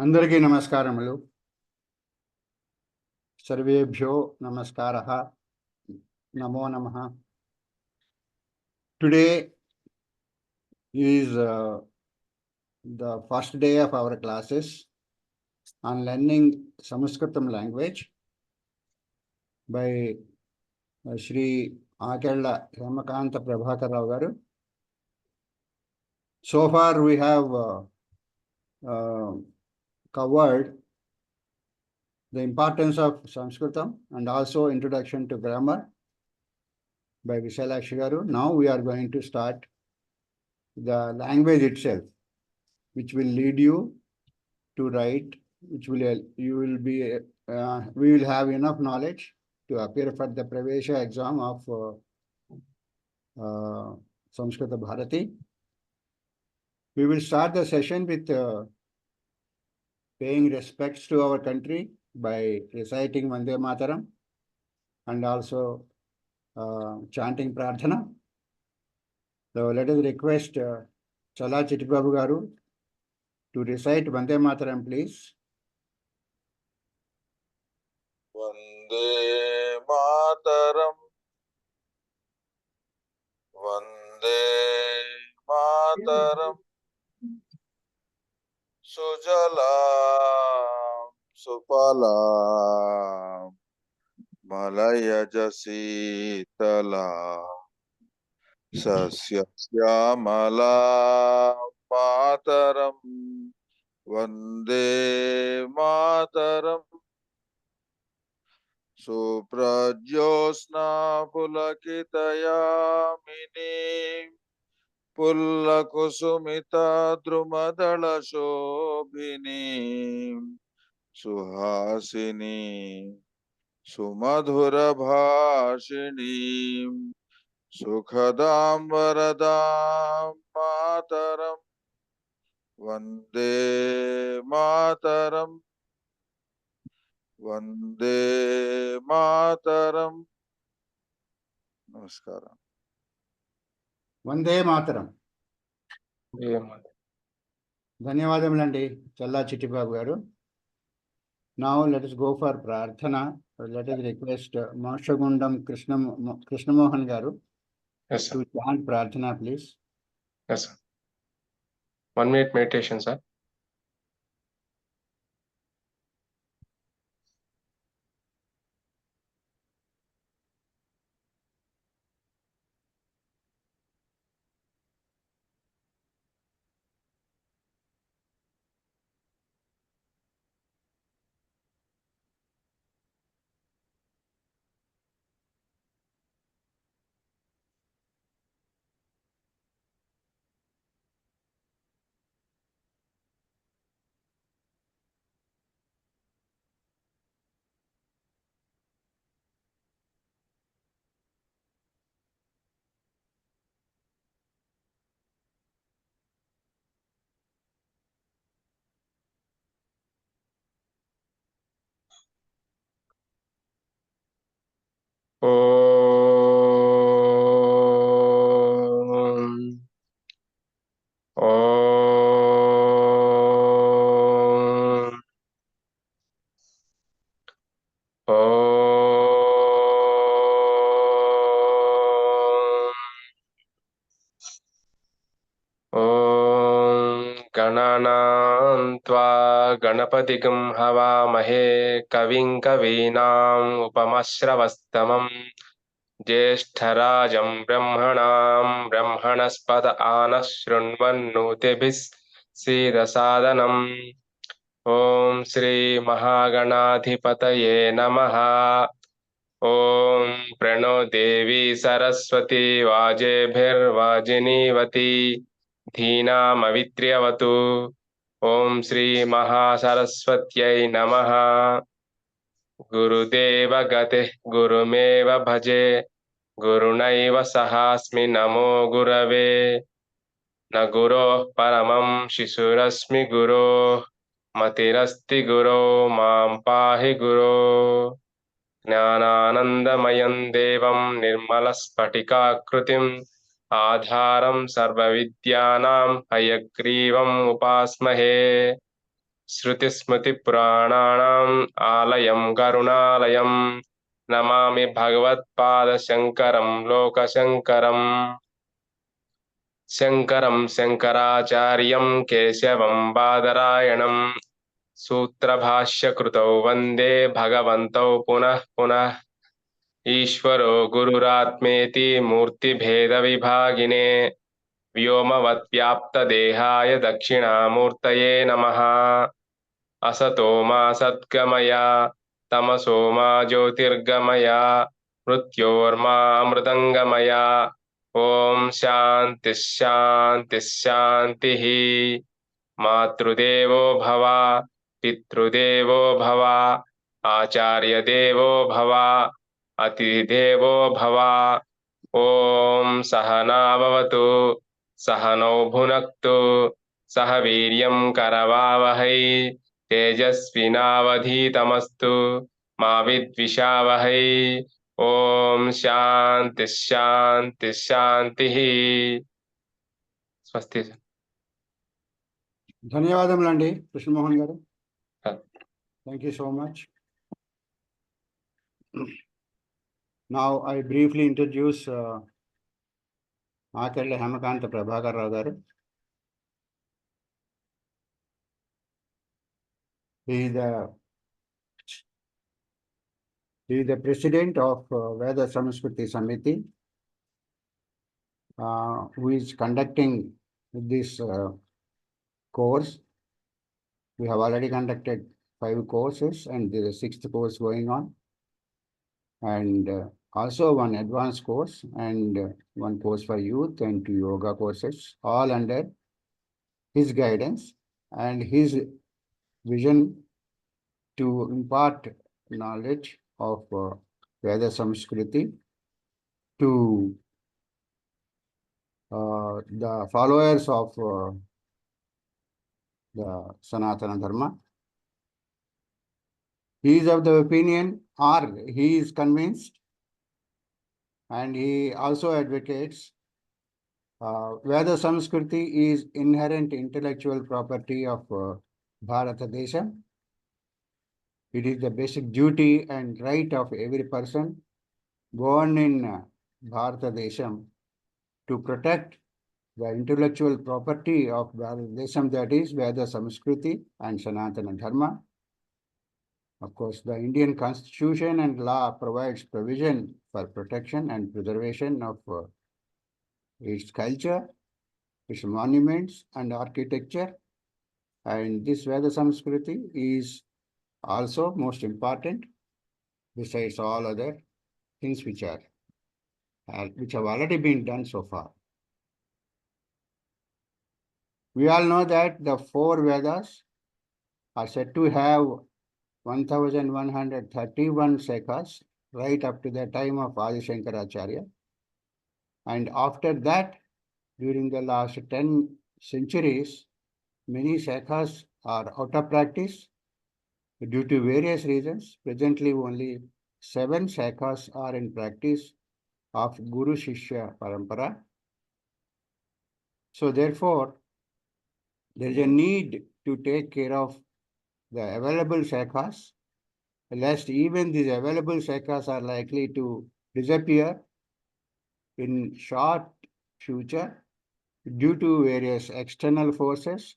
అందరికీ నమస్కారములు. సర్వేభ్యో నమస్కారః. నమో నమః. Today is the first day of our classes on learning Samskrutam language by Shri Akella Ramakanta Prabhakar Rao garu. So far we have covered the importance of Samskrutam and also introduction to grammar by Vishalakshi garu. Now we are going to start the language itself, which will lead you to write, which will we will have enough knowledge to appear for the Pravesha exam of Samskrita Bharati. We will start the session with paying respects to our country by reciting Vande Mataram and also chanting Prarthana. So let us request Chala Chittibabu garu to recite Vande Mataram, please. Vande Mataram, Vande Mataram, Sujalam, Supalam, Malayajasitalam, Sasyasyamallam, Mataram, Vande Mataram, Suprajyosna Pulakitayamini Pullakusumita Drumadala Shobhini Suhasini Sumadhura Bhashini Sukhadam Varadam Mataram Vande Mataram Vande Mataram. Namaskaram. Vande Mataram. ధన్యవాదములండి చల్లా చిట్టిబాబు గారు. Now let us go for Prarthana. Let us request Moshagundam Krishnamohan garu to chant Prarthana, please. Yes, sir. 1 minute meditation, sir. गणानां त्वा गणपतिगं हवामहे कविं कवीनाम् उपमश्रवस्तमम् ज्येष्ठराजं ब्रह्मणां ब्रह्मणस्पत आनः शृण्वन्नोतिभिः सीदसादनम् ॐ श्री महागणाधिपतये नमः। ॐ प्रणो देवी सरस्वती वाजेभिर्वाजिनीवती धीनामवित्र्यवतु। ॐ श्री महासरस्वत्यै नमः। गुरुदेव गतिः गुरुमेव भजे गुरुणैव सहास्मि नमो गुरवे। न गुरोः परमं शिशुरस्मि गुरोः मतिरस्ति गुरो मां पाहि गुरो। ज्ञानानन्दमयं देवं निर्मलस्फटिकाकृतिम् आधारं सर्वविद्यानां हयग्रीवम् उपास्महे। श्रुतिस्मृतिपुराणानाम् आलयं करुणालयं नमामि भगवत्पादशङ्करं लोकशङ्करम् शङ्करं शङ्कराचार्यं केशवं बादरायणं सूत्रभाष्यकृतौ वन्दे भगवन्तौ पुनः पुनः ईश्वरो गुरुरात्मेति मूर्तिभेदविभागिने व्योमवद्व्याप्तदेहाय दक्षिणामूर्तये नमः असतो मा सद्गमय तमसो मा ज्योतिर्गमय मृत्योर्मा अमृतङ्गमय ॐ शान्तिः शान्तिः शान्तिः मातृदेवो भव पितृदेवो भव आचार्यदेवो भव अतिथिदेवो भव ॐ सहना भवतु सहनौ भुनक्तु सह वीर्यं करवावहै तेजस्विनावधीतमस्तु मा विद्विषावहै ॐ शान्तिः शान्तिः शान्तिः स्वस्ति ధన్యవాదములండి కృష్ణమోహన్ గారు. Thank you so much. Now I briefly introduce Akalli Hemakanta Prabhakar Rao garu. He is the president of Veda Samskruti Samiti, who is conducting this course. We have already conducted 5 courses and there is a 6th course going on, and also 1 advanced course and 1 course for youth and 2 yoga courses, all under his guidance and his vision to impart knowledge of Veda Samskruti to the followers of the Sanatana Dharma. He is of the opinion, or he is convinced, and he also advocates Veda Samskruti is inherent intellectual property of Bharata Desha. It is the basic duty and right of every person born in Bharata Desham to protect the intellectual property of Bharata Desham, that is Veda Samskruti and Sanatana Dharma. Of course, the Indian Constitution and law provides provision for protection and preservation of its culture, its monuments and architecture. And this Veda Samskruti is also most important, besides all other things which have already been done so far. We all know that the 4 Vedas are said to have 1131 shakhas right up to the time of Adi Shankaracharya. And after that, during the last 10 centuries, many shakhas are out of practice due to various reasons. Presently, only 7 shakhas are in practice of Guru Shishya Parampara. So therefore, there is a need to take care of the available shakhas, lest even these available shakhas are likely to disappear in short future due to various external forces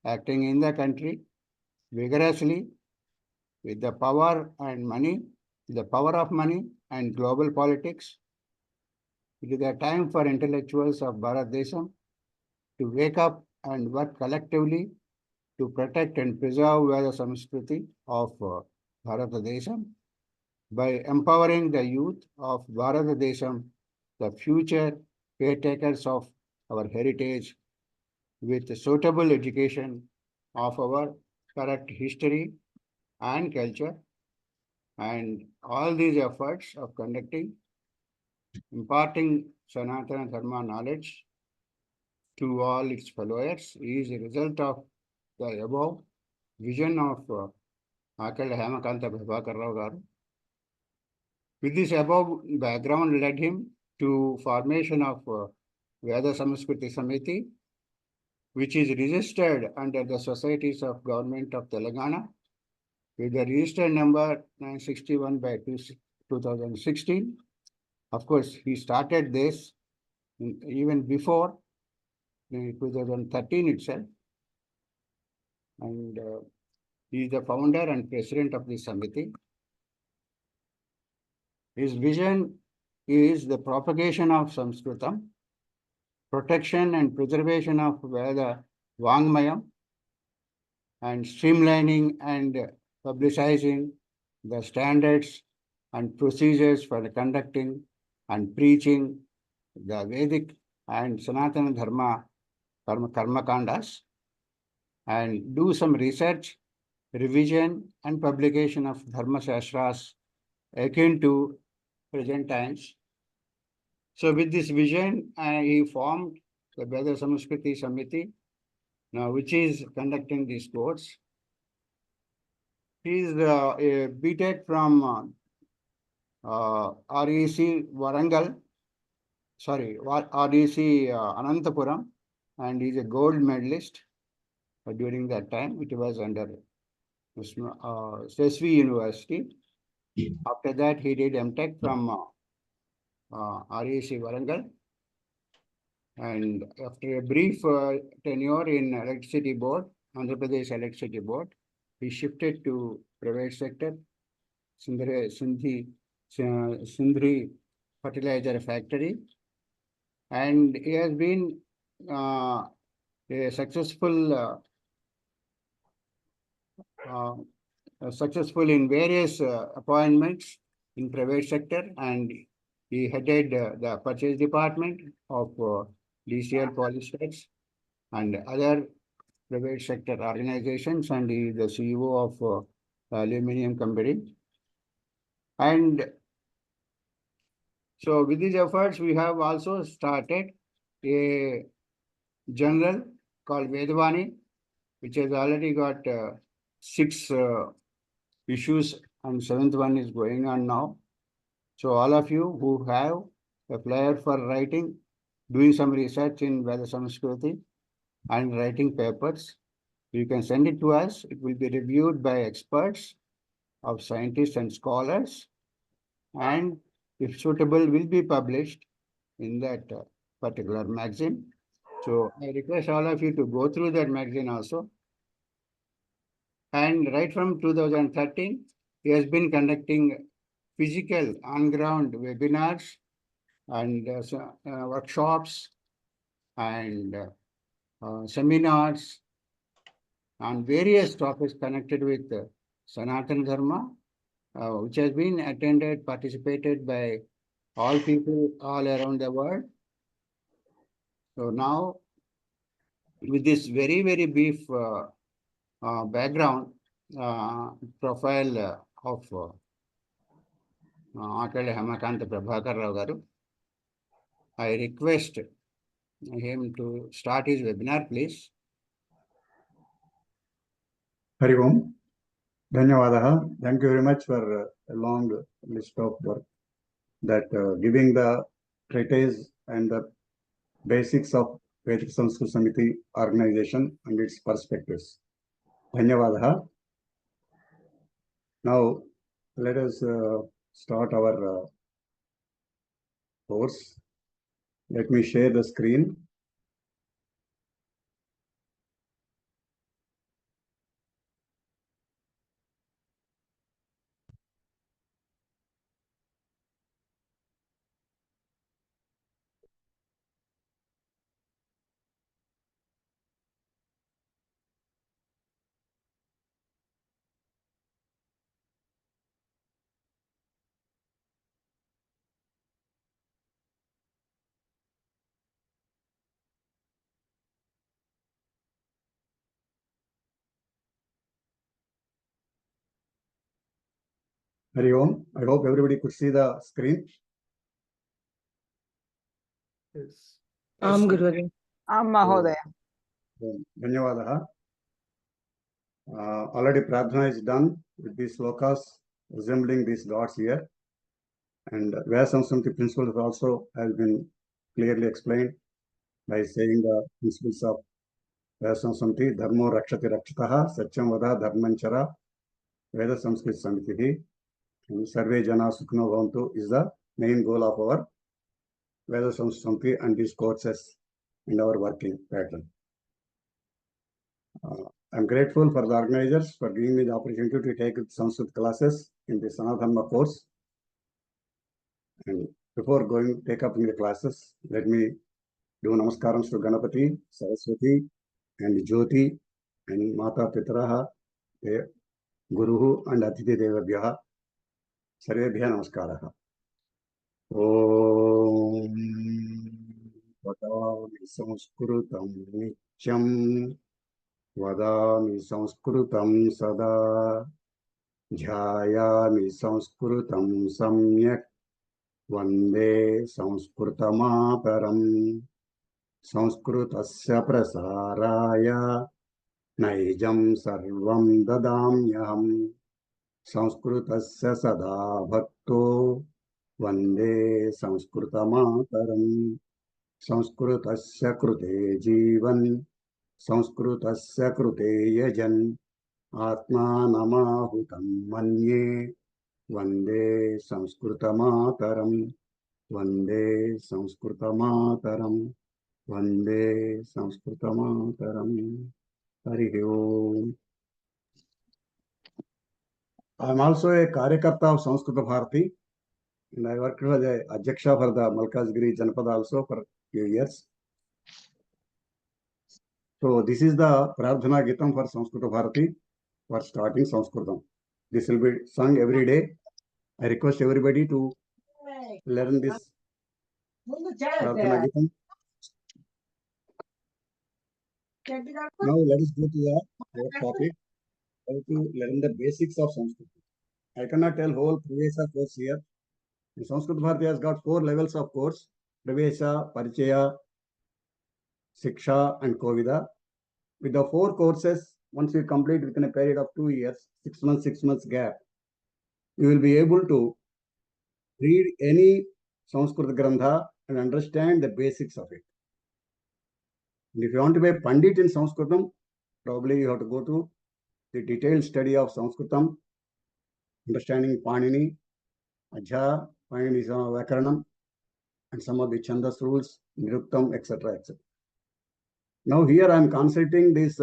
acting in the country vigorously with the power and money, the power of money and global politics. It is a time for intellectuals of Bharat Desam to wake up and work collectively to protect and preserve Veda Samskruti of Bharata Desam by empowering the youth of Bharata Desam, the future caretakers of our heritage, with suitable education of our correct history and culture. And all these efforts of conducting, imparting Sanatana Dharma knowledge to all its followers is a result of the above vision of Akalli Hemakanta Prabhakar Rao garu. With this above background led him to formation of Veda Samskruti Samiti, which is registered under the Societies of Government of Telangana with the register number 961 by 2016. Of course, he started this even before 2013 itself. And he is the founder and president of the Samiti. His vision is the propagation of Samskrutam, protection and preservation of Veda Vangmayam, and streamlining and publicizing the standards and procedures for conducting and preaching the Vedic and Sanatana Dharma Karma Kandas, and do some research, revision, and publication of Dharma Shastras akin to present times. So with this vision, he formed the Veda Samskruti Samiti, now which is conducting these course. He is a BTech from REC Warangal, REC Anantapuram, and he is a gold medalist during that time. It was under CCSD University. After that, he did MTech from REC Warangal. And after a brief tenure in Electricity Board, Andhra Pradesh Electricity Board, he shifted to private sector, Sindri Fertilizer Factory, and he has been a successful in various appointments in private sector, and he headed the purchase department of DCL Polystats and other private sector organizations, and he is the CEO of Aluminium Company. And so with these efforts, we have also started a journal called Vedavani, which has already got 6 issues, and 7th one is going on now. So all of you who have a flair for writing, doing some research in Veda Samskruti and writing papers, you can send it to us. It will be reviewed by experts of scientists and scholars, and if suitable, will be published in that particular magazine. So I request all of you to go through that magazine also. And right from 2013, he has been conducting physical on-ground webinars and workshops and seminars on various topics connected with Sanatana Dharma, which has been participated by all people all around the world. So now, with this very, very brief background profile of Akali Hamakanta Prabhakar Rao garu, I request him to start his webinar, please. Hari Om. Dhanyavadaha. Thank you very much for a long list of work that giving the treatise and the basics of Veda Samskruti Samiti organization and its perspectives. Dhanyavadaha. Now, let us start our course. Let me share the screen. Hari Om. I hope everybody could see the screen. Yes. Gurudev. Mahodaya. Dhanyavadaha. Already Prabhana is done with these slokas resembling these dots here. And Veda Samskruti principles also has been clearly explained by saying the principles of Veda Samskruti Dharmo Rakshati Rakshitaha Satyam Vada Dharmanchara Veda Samskruti Samiti. Sarve Jana Sukhno Bhavantu is the main goal of our Veda Samskruti and these courses in our working pattern. I'm grateful for the organizers for giving me the opportunity to take Sanskrit classes in the Sanatana course. And before going take up in the classes, let me do namaskarams to Ganapati, Saraswati, and Jyoti, and Mata Pitraha, Guruhu, and Atithi Devabhyaha. Sarvebhya namaskaraha. Om Vadami Samskrutam Nityam Vadami Samskrutam Sada Jhayami Samskrutam Samyak Vande Samskrutamataram Sanskrutasya Prasaraya Naijam Sarvam Dadamyaham Sanskrutasya Sada Bhakto Vande Samskrutamataram Sanskrutasya Krute Jivan Sanskrutasya Krute Yajan Atma Namahutam Manye Vande Samskrutamataram Vande Samskrutamataram Vande Samskrutamataram. Hari Om. I am also a Karyakarta of Samskrita Bharati, and I worked as a Adhyaksha for the Malkazgiri Janapada also for a few years. So this is the Prarthana Gitam for Samskrita Bharati for starting Sanskritam. This will be sung every day. I request everybody to learn this Prarthana Gitam. Now let us go to our topic, how to learn the basics of Sanskrit. I cannot tell whole Pravesha course here. The Sanskrit Bharati has got 4 levels of course: Pravesha, Parichaya, Siksha, and Kovida. With the 4 courses, once you complete within a period of 2 years, 6 months gap, you will be able to read any Sanskrit Grantha and understand the basics of it. And if you want to be a Pandit in Sanskritam, probably you have to go to the detailed study of Sanskritam, understanding Panini, Ajha, Panini's Vakaranam, and some of the Chandas rules, Niruktam, etc. etc. Now here I am consulting this,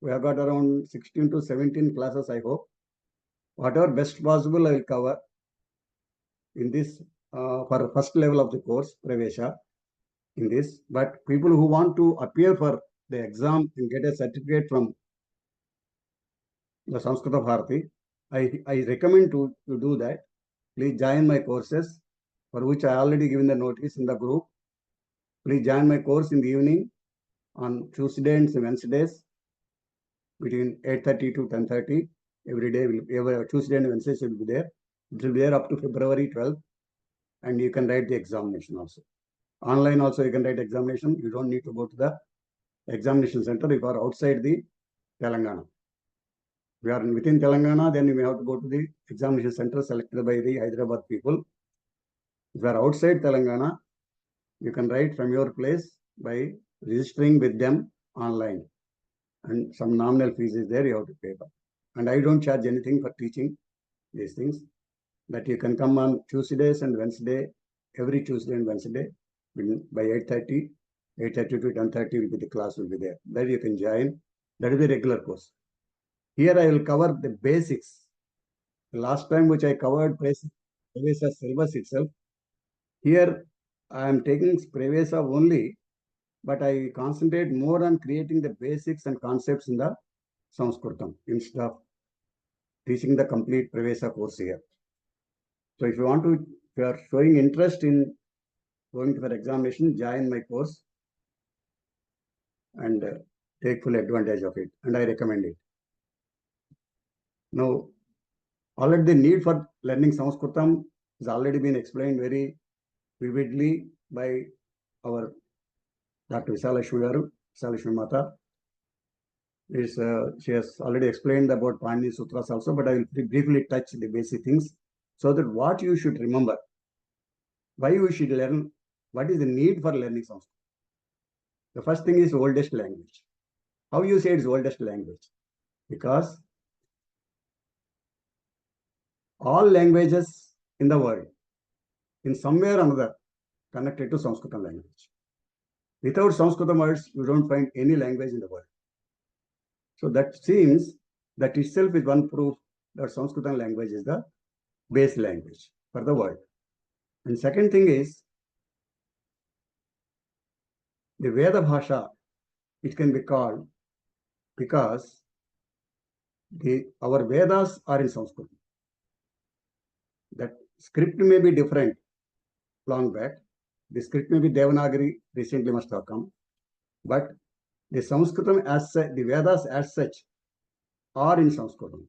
we have got around 16 to 17 classes, I hope. Whatever best possible I will cover in this for first level of the course, Pravesha, in this. But people who want to appear for the exam and get a certificate from the Samskrita Bharati, I recommend to do that. Please join my courses, for which I already given the notice in the group. Please join my course in the evening on Tuesday and Wednesdays between 8:30 to 10:30. Every day, every Tuesday and Wednesdays will be there. It will be there up to February 12th, and you can write the examination also. Online also you can write examination. You don't need to go to the examination center if you are outside the Telangana. If you are within Telangana, then you may have to go to the examination center selected by the Hyderabad people. If you are outside Telangana, you can write from your place by registering with them online. And some nominal fees is there, you have to pay back. And I don't charge anything for teaching these things. That you can come on Tuesdays and Wednesday, every Tuesday and Wednesday, by 8:30 to 10:30 will be the class will be there. There you can join. That is the regular course. Here I will cover the basics. The last time which I covered Pravesha syllabus itself. Here I am taking Pravesha only, but I concentrate more on creating the basics and concepts in the Sanskritam instead of teaching the complete Pravesha course here. So if you are showing interest in going to the examination, join my course and take full advantage of it. And I recommend it. Now, already the need for learning Sanskritam has already been explained very vividly by our Dr. Visalakshmi Garu, Visalakshmi Mata. She has already explained about Panini Sutras also, but I will briefly touch the basic things so that what you should remember, why you should learn, what is the need for learning Sanskrit. The first thing is oldest language. How you say it's oldest language? Because all languages in the world, in some way or another, connected to Samskritam language. Without Samskritam words, you don't find any language in the world. So that seems that itself is one proof that Samskritam language is the base language for the world. And second thing is, the Veda Bhasha, it can be called because our Vedas are in Sanskrit. That script may be different long back. The script may be Devanagari, recently must have come. But the Sanskritam as such, the Vedas as such, are in Sanskritam.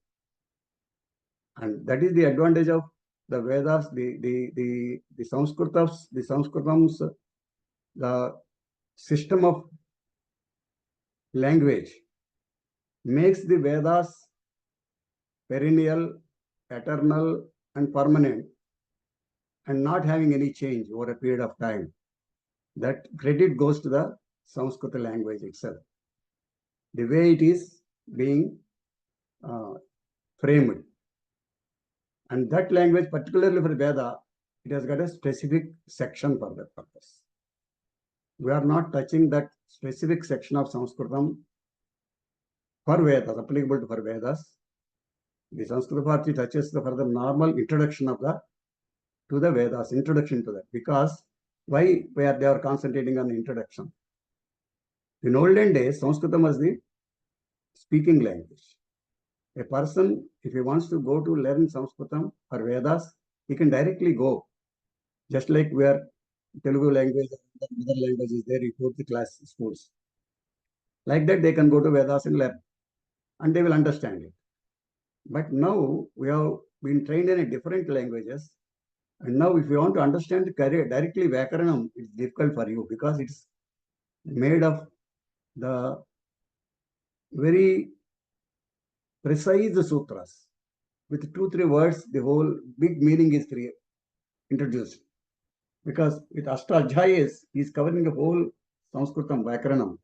And that is the advantage of the Vedas, the Sanskritams, the system of language makes the Vedas perennial, eternal, and permanent, and not having any change over a period of time. That credit goes to the Sanskrit language itself. The way it is being framed. And that language, particularly for Veda, it has got a specific section for that purpose. We are not touching that specific section of Samskritam for Vedas, applicable to for Vedas. The Sanskrit Bharati touches the further normal introduction of to the Vedas, introduction to that. Because why they are concentrating on the introduction? In olden days, Sanskritam was the speaking language. A person, if he wants to go to learn Sanskritam or Vedas, he can directly go. Just like where Telugu language or other languages there, you go to class schools. Like that, they can go to Vedas and learn, and they will understand it. But now we have been trained in different languages, and now if you want to understand directly Vyakaranam, it's difficult for you because it's made of the very precise sutras. With 2-3 words, the whole big meaning is introduced. Because with Ashtajayas, he is covering the whole Sanskritam Vyakaranam.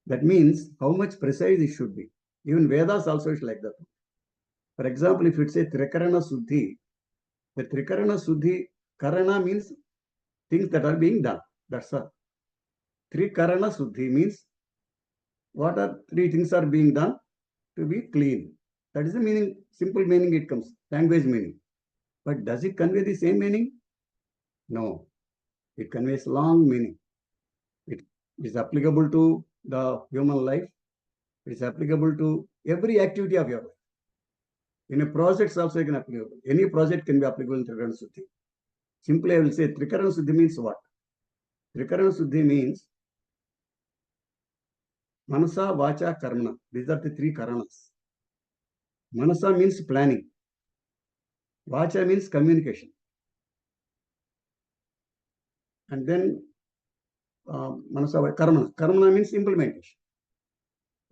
That means how much precise it should be. Even Vedas also is like that. For example, if you say Trikarana Suddhi, the Trikarana Suddhi, Karana means things that are being done. That's all. Trikarana Suddhi means what are 3 things are being done to be clean. That is the meaning, simple meaning it comes, language meaning. But does it convey the same meaning? No. It conveys long meaning. It is applicable to the human life. It is applicable to every activity of your life. In a project also it can be applicable. Any project can be applicable in Trikarana Suddhi. Simply I will say Trikarana Suddhi means what? Trikarana Suddhi means Manasa, Vacha, Karma. These are the 3 Karanas. Manasa means planning. Vacha means communication. And then Manasa, Karma. Karma means implementation.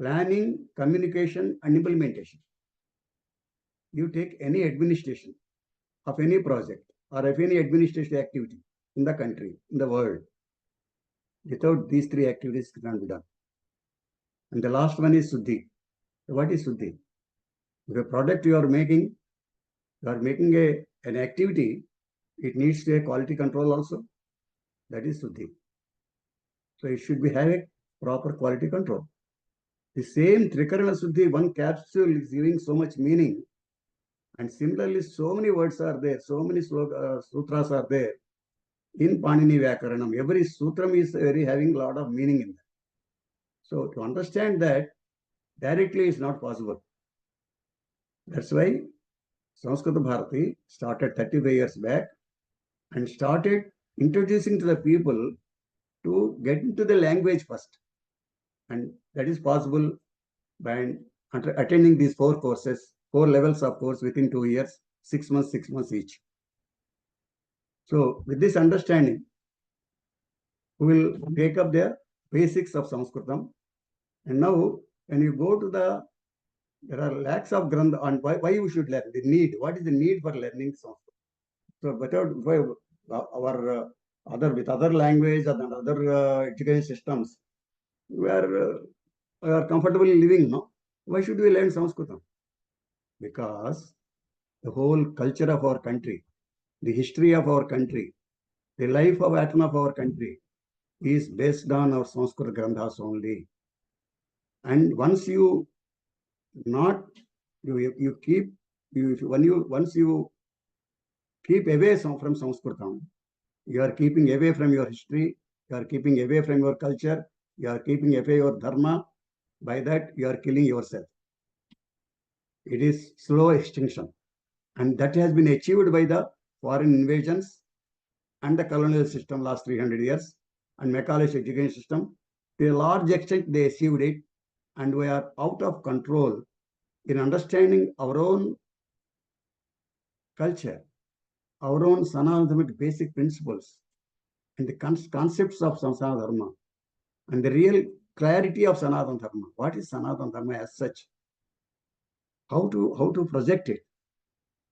Planning, communication, and implementation. You take any administration of any project or of any administrative activity in the country, in the world. Without these 3 activities, it cannot be done. And the last one is Suddhi. What is Suddhi? If a product you are making an activity, it needs a quality control also. That is Suddhi. So it should be having proper quality control. The same Trikarana Suddhi, one capsule is giving so much meaning. And similarly, so many words are there, so many sutras are there in Panini Vyakaranam. Every sutram is having a lot of meaning in that. So to understand that directly is not possible. That's why Samskruta Bharati started 35 years back and started introducing to the people to get into the language first. And that is possible by attending these 4 courses, 4 levels of course within 2 years, 6 months each. So with this understanding, we will take up the basics of Samskritam. And now when you go to there are lakhs of grantha on why you should learn, the need. What is the need for learning Sanskrit? So without our other language and other education systems, we are are comfortably living, no? Why should we learn Sanskritam? Because the whole culture of our country, the history of our country, the life of atom of our country is based on our Sanskrit Granthas only. And once you not, you keep, once you keep away from Sanskritam, you are keeping away from your history, you are keeping away from your culture, you are keeping away your dharma. By that, you are killing yourself. It is slow extinction. And that has been achieved by the foreign invasions and the colonial system last 300 years and Macaulay education system. To a large extent, they achieved it. And we are out of control in understanding our own culture, our own Sanatana basic principles, and the concepts of Sanatana Dharma, and the real clarity of Sanatana Dharma. What is Sanatana Dharma as such? How to project it?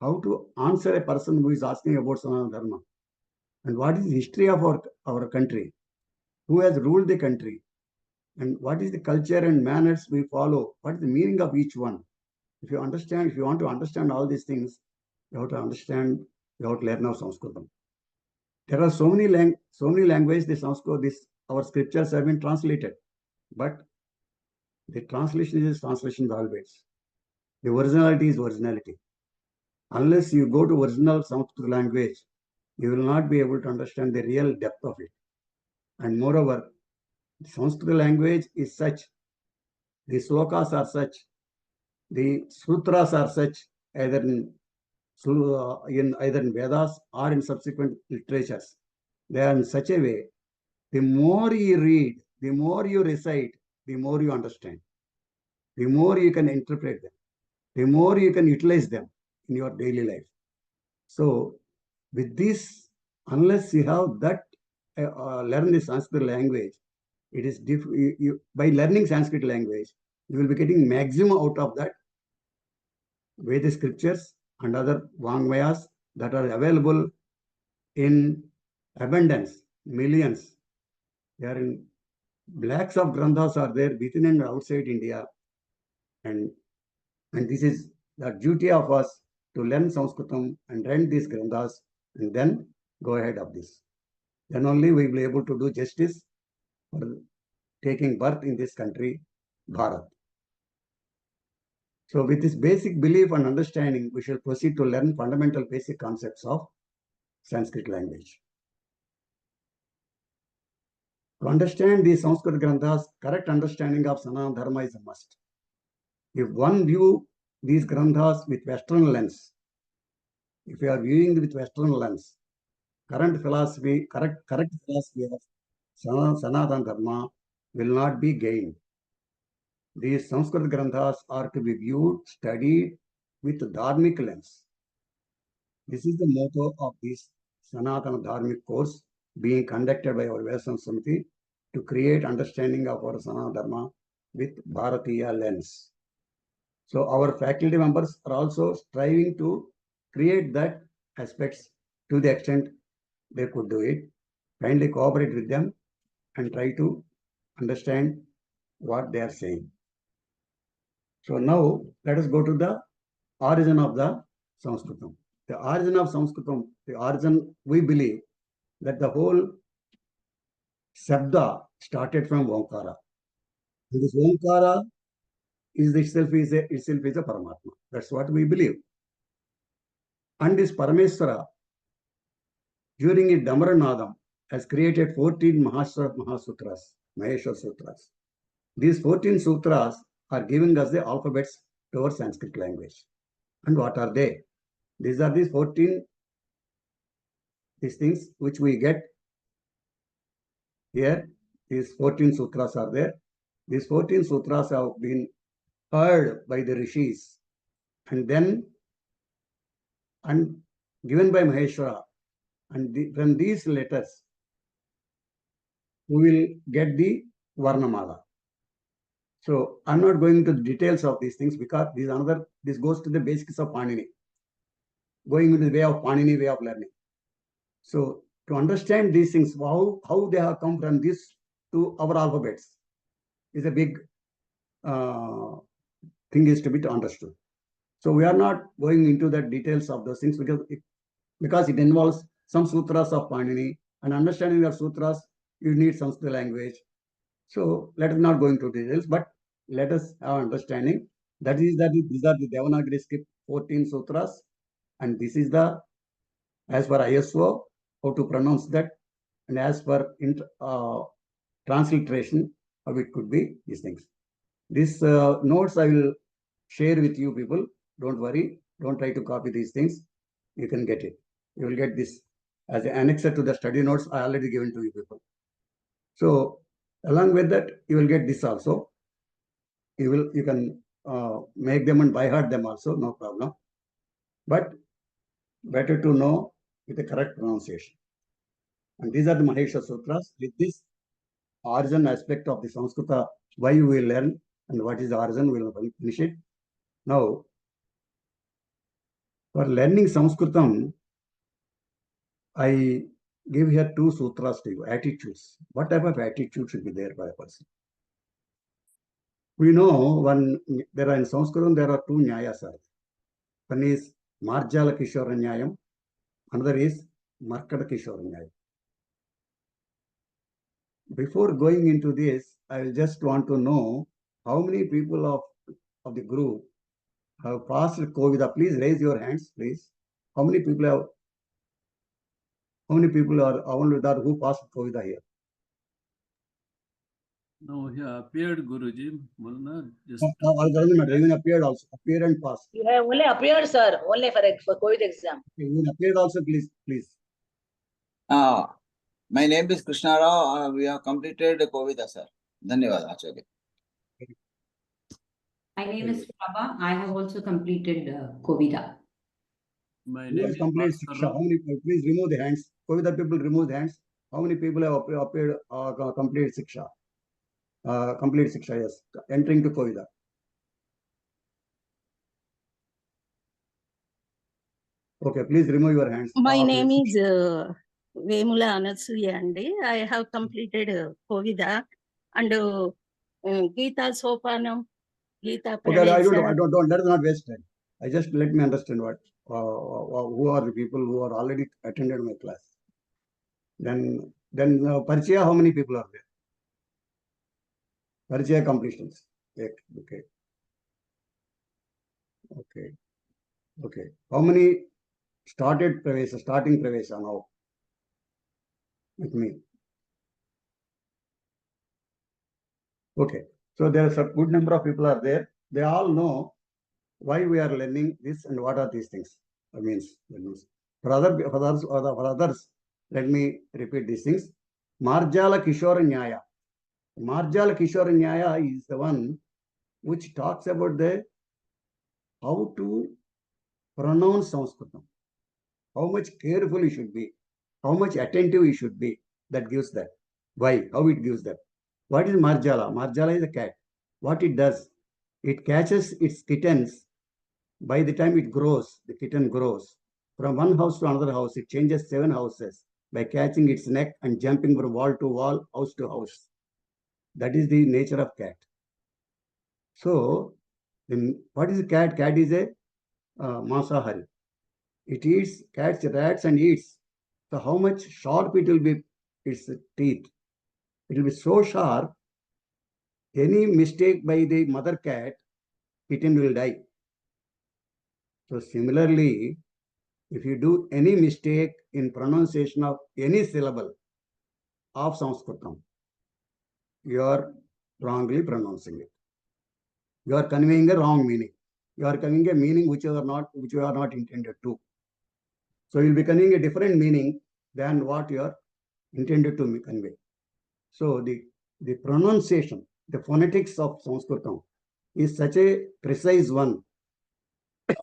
How to answer a person who is asking about Sanatana Dharma? And what is the history of our country? Who has ruled the country? And what is the culture and manners we follow? What is the meaning of each one? If you want to understand all these things, you have to learn of Sanskritam. There are so many languages, our scriptures have been translated, but the translation is translation always. The originality is originality. Unless you go to original Sanskrit language, you will not be able to understand the real depth of it. And moreover, the Sanskrit language is such, the slokas are such, the sutras are such, either in Vedas or in subsequent literatures. They are in such a way, the more you read, the more you recite, the more you understand. The more you can interpret them, the more you can utilize them in your daily life. So with this, unless you have that, learn the Sanskrit language, it is by learning Sanskrit language, you will be getting maximum out of that Veda scriptures and other Vangmayas that are available in abundance, millions. They are in lakhs of granthas are there within and outside India. And this is the duty of us to learn Sanskritam and learn these granthas and then go ahead of this. Then only we will be able to do justice for taking birth in this country, Bharat. So with this basic belief and understanding, we shall proceed to learn fundamental basic concepts of Sanskrit language. To understand these Sanskrit granthas, correct understanding of Sanatana Dharma is a must. If one view these granthas with Western lens, if you are viewing with Western lens, correct philosophy of Sanatana Dharma will not be gained. These Sanskrit granthas are to be viewed, studied with dharmic lens. This is the motto of this Sanatana Dharmic course being conducted by our Veda Samskruti to create understanding of our Sanatana Dharma with Bharatiya lens. So our faculty members are also striving to create that aspects to the extent they could do it. Kindly cooperate with them and try to understand what they are saying. So now let us go to the origin of the Samskrutam. The origin of Samskrutam, we believe that the whole Sabda started from Omkara. And this Omkara itself is a Paramatma. That's what we believe. And this Parameswara, during his Damaranadam, has created 14 Mahasutras, Maheshwar Sutras. These 14 sutras are giving us the alphabets to our Sanskrit language. And what are they? These are these 14 things which we get here. These 14 sutras are there. These 14 sutras have been heard by the rishis and then given by Maheshwara. And from these letters, we will get the Varnamala. So I'm not going into the details of these things because this goes to the basics of Panini, going into the way of Panini, way of learning. So to understand these things, how they have come from this to our alphabets is a big thing is to be understood. So we are not going into the details of those things because it involves some sutras of Panini, and understanding your sutras, you need Sanskrit language. So let us not go into details, but let us have understanding. That is that these are the Devanagari script 14 sutras, and this is the, as per ISO, how to pronounce that, and as per transliteration, how it could be these things. These notes I will share with you people. Don't worry. Don't try to copy these things. You can get it. You will get this as an annexure to the study notes I already given to you people. So along with that, you will get this also. You can make them and by heart them also, no problem. But better to know with the correct pronunciation. And these are the Mahesha Sutras. With this origin aspect of the Samskrita, why we will learn and what is the origin, we will finish it. Now, for learning Samskrutam, I give here two sutras to you, attitudes. What type of attitude should be there by a person? We know when there are in Sanskritam, there are two nyayas. One is Marjala Kishora Nyayam, another is Markada Kishora Nyayam. Before going into this, I just want to know how many people of the group have passed COVID. Please raise your hands, please. How many people are who passed COVID here? No, he appeared, Guruji. Just Even appeared also. Appeared and passed. You have only appeared, sir. Only for COVID exam. Okay, even appeared also, please. My name is Krishna Rao. We have completed COVID, sir. Dhanyavad, Acharya. My name is Prabha. I have also completed COVID. my Who name has is completed Bhaskar Shiksha? Rao. How many? Please remove the hands. COVID people remove the hands. How many people have appeared complete Shiksha? Complete Shiksha, yes. Entering to COVID. Okay, please remove your hands. My name is Vemula Anasuya Andi. I have completed COVID and Gita Sopanam, Gita Okay, I Pravesa. don't, let us not waste time. I just let me understand what, who are the people who are already attended my class. Then Parichaya, how many people are there? Parichaya completions. Okay. How many starting Pravesa now? With me. Okay. So there are a good number of people are there. They all know why we are learning this and what are these things. That means. For others, let me repeat these things. Marjala Kishora Nyaya. Marjala Kishora Nyaya is the one which talks about how to pronounce Samskritam, how much careful you should be, how much attentive you should be. That gives that. Why? How it gives that? What is Marjala? Marjala is a cat. What it does, it catches its kittens. By the time it grows, the kitten grows. From one house to another house, it changes 7 houses by catching its neck and jumping from wall to wall, house to house. That is the nature of cat. So, what is a cat? Cat is a Masahari. It eats cats, rats, and eats. So, how much sharp it will be, its teeth? It will be so sharp, any mistake by the mother cat, kitten will die. So, similarly, if you do any mistake in pronunciation of any syllable of Samskritam, you are wrongly pronouncing it. You are conveying a wrong meaning. You are conveying a meaning which you are not intended to. So you will be conveying a different meaning than what you are intended to convey. So the pronunciation, the phonetics of Samskritam is such a precise one.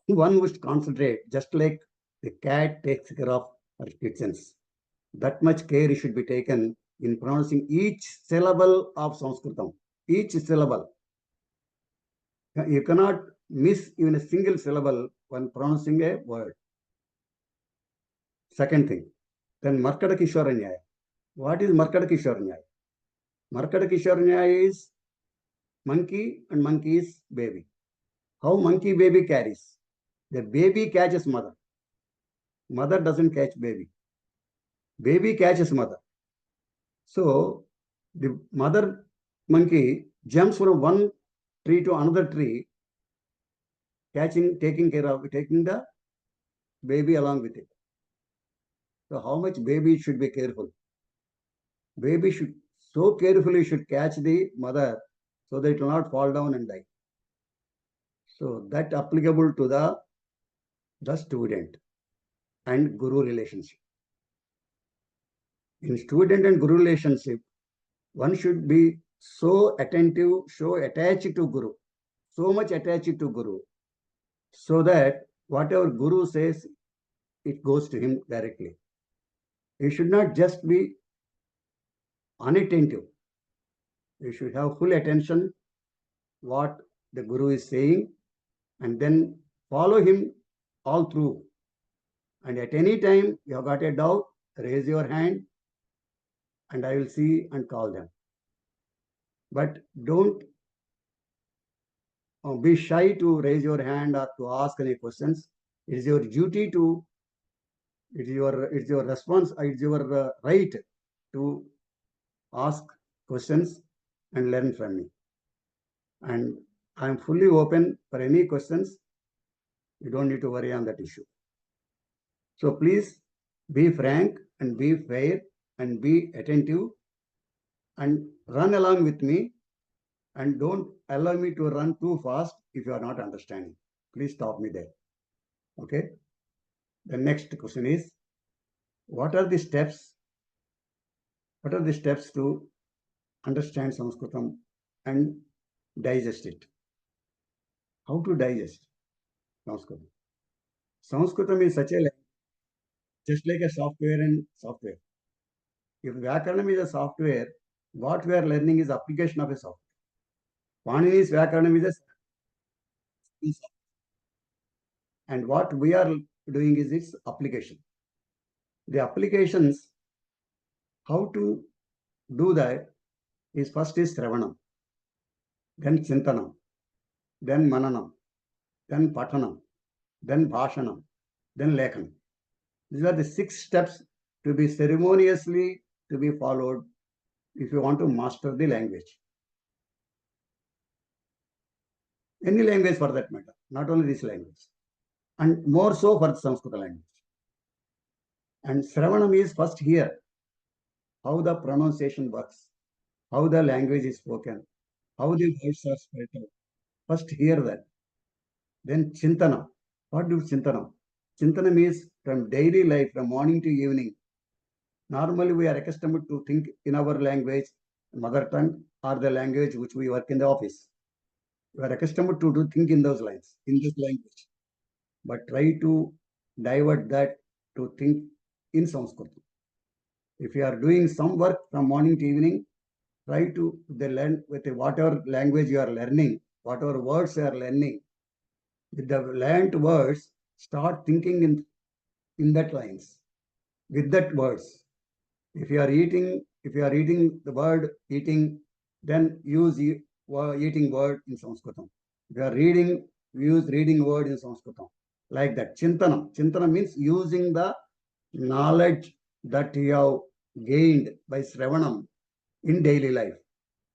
One must concentrate, just like the cat takes care of her kittens. That much care should be taken in pronouncing each syllable of Samskritam. Each syllable. You cannot miss even a single syllable when pronouncing a word. Second thing, then Markada Kishora Nyaya. What is Markada Kishora Nyaya? Markada Kishora Nyaya is monkey and monkey is baby. How monkey baby carries? The baby catches mother. Mother doesn't catch baby. Baby catches mother. So the mother monkey jumps from one tree to another tree, taking the baby along with it. So how much baby should be careful? Baby should so carefully should catch the mother so that it will not fall down and die. So that applicable to the student and guru relationship. In student and guru relationship, one should be so attentive, so attached to guru, so much attached to guru, so that whatever guru says, it goes to him directly. You should not just be unattentive. You should have full attention what the guru is saying and then follow him all through. And at any time you have got a doubt, raise your hand and I will see and call them. But don't be shy to raise your hand or to ask any questions. It is your duty to, it's your response, it's your right to ask questions and learn from me. And I am fully open for any questions. You don't need to worry on that issue. So please be frank and be fair and be attentive and run along with me and don't allow me to run too fast if you are not understanding. Please stop me there. Okay. The next question is, what are the steps? What are the steps to understand Samskrutam and digest it? How to digest Samskrutam? Samskrutam is such a language, just like a software and software. If Vyakaranam is a software, what we are learning is application of a software. Panini's Vyakaranam is a software. And what we are doing is its application. The applications, how to do that is first is Sravanam, then Chintanam, then Mananam, then Patanam, then Bhashanam, then Lekhanam. These are the 6 steps to be ceremoniously to be followed if you want to master the language. Any language for that matter, not only this language. And more so for the Sanskrit language. And Sravanam is first here, how the pronunciation works, how the language is spoken, how the words are spelled out. First hear that. Then Chintanam. What do Chintanam? Chintanam is from daily life, from morning to evening. Normally we are accustomed to think in our language, mother tongue, or the language which we work in the office. We are accustomed to think in those lines, in this language. But try to divert that to think in Sanskrit. If you are doing some work from morning to evening, try to learn with whatever language you are learning, whatever words you are learning. With the learned words, start thinking in that lines, with that words. If you are eating the word eating, then use eating word in Sanskritam. If you are reading, use reading word in Sanskritam. Like that. Chintanam. Chintanam means using the knowledge that you have gained by Sravanam in daily life.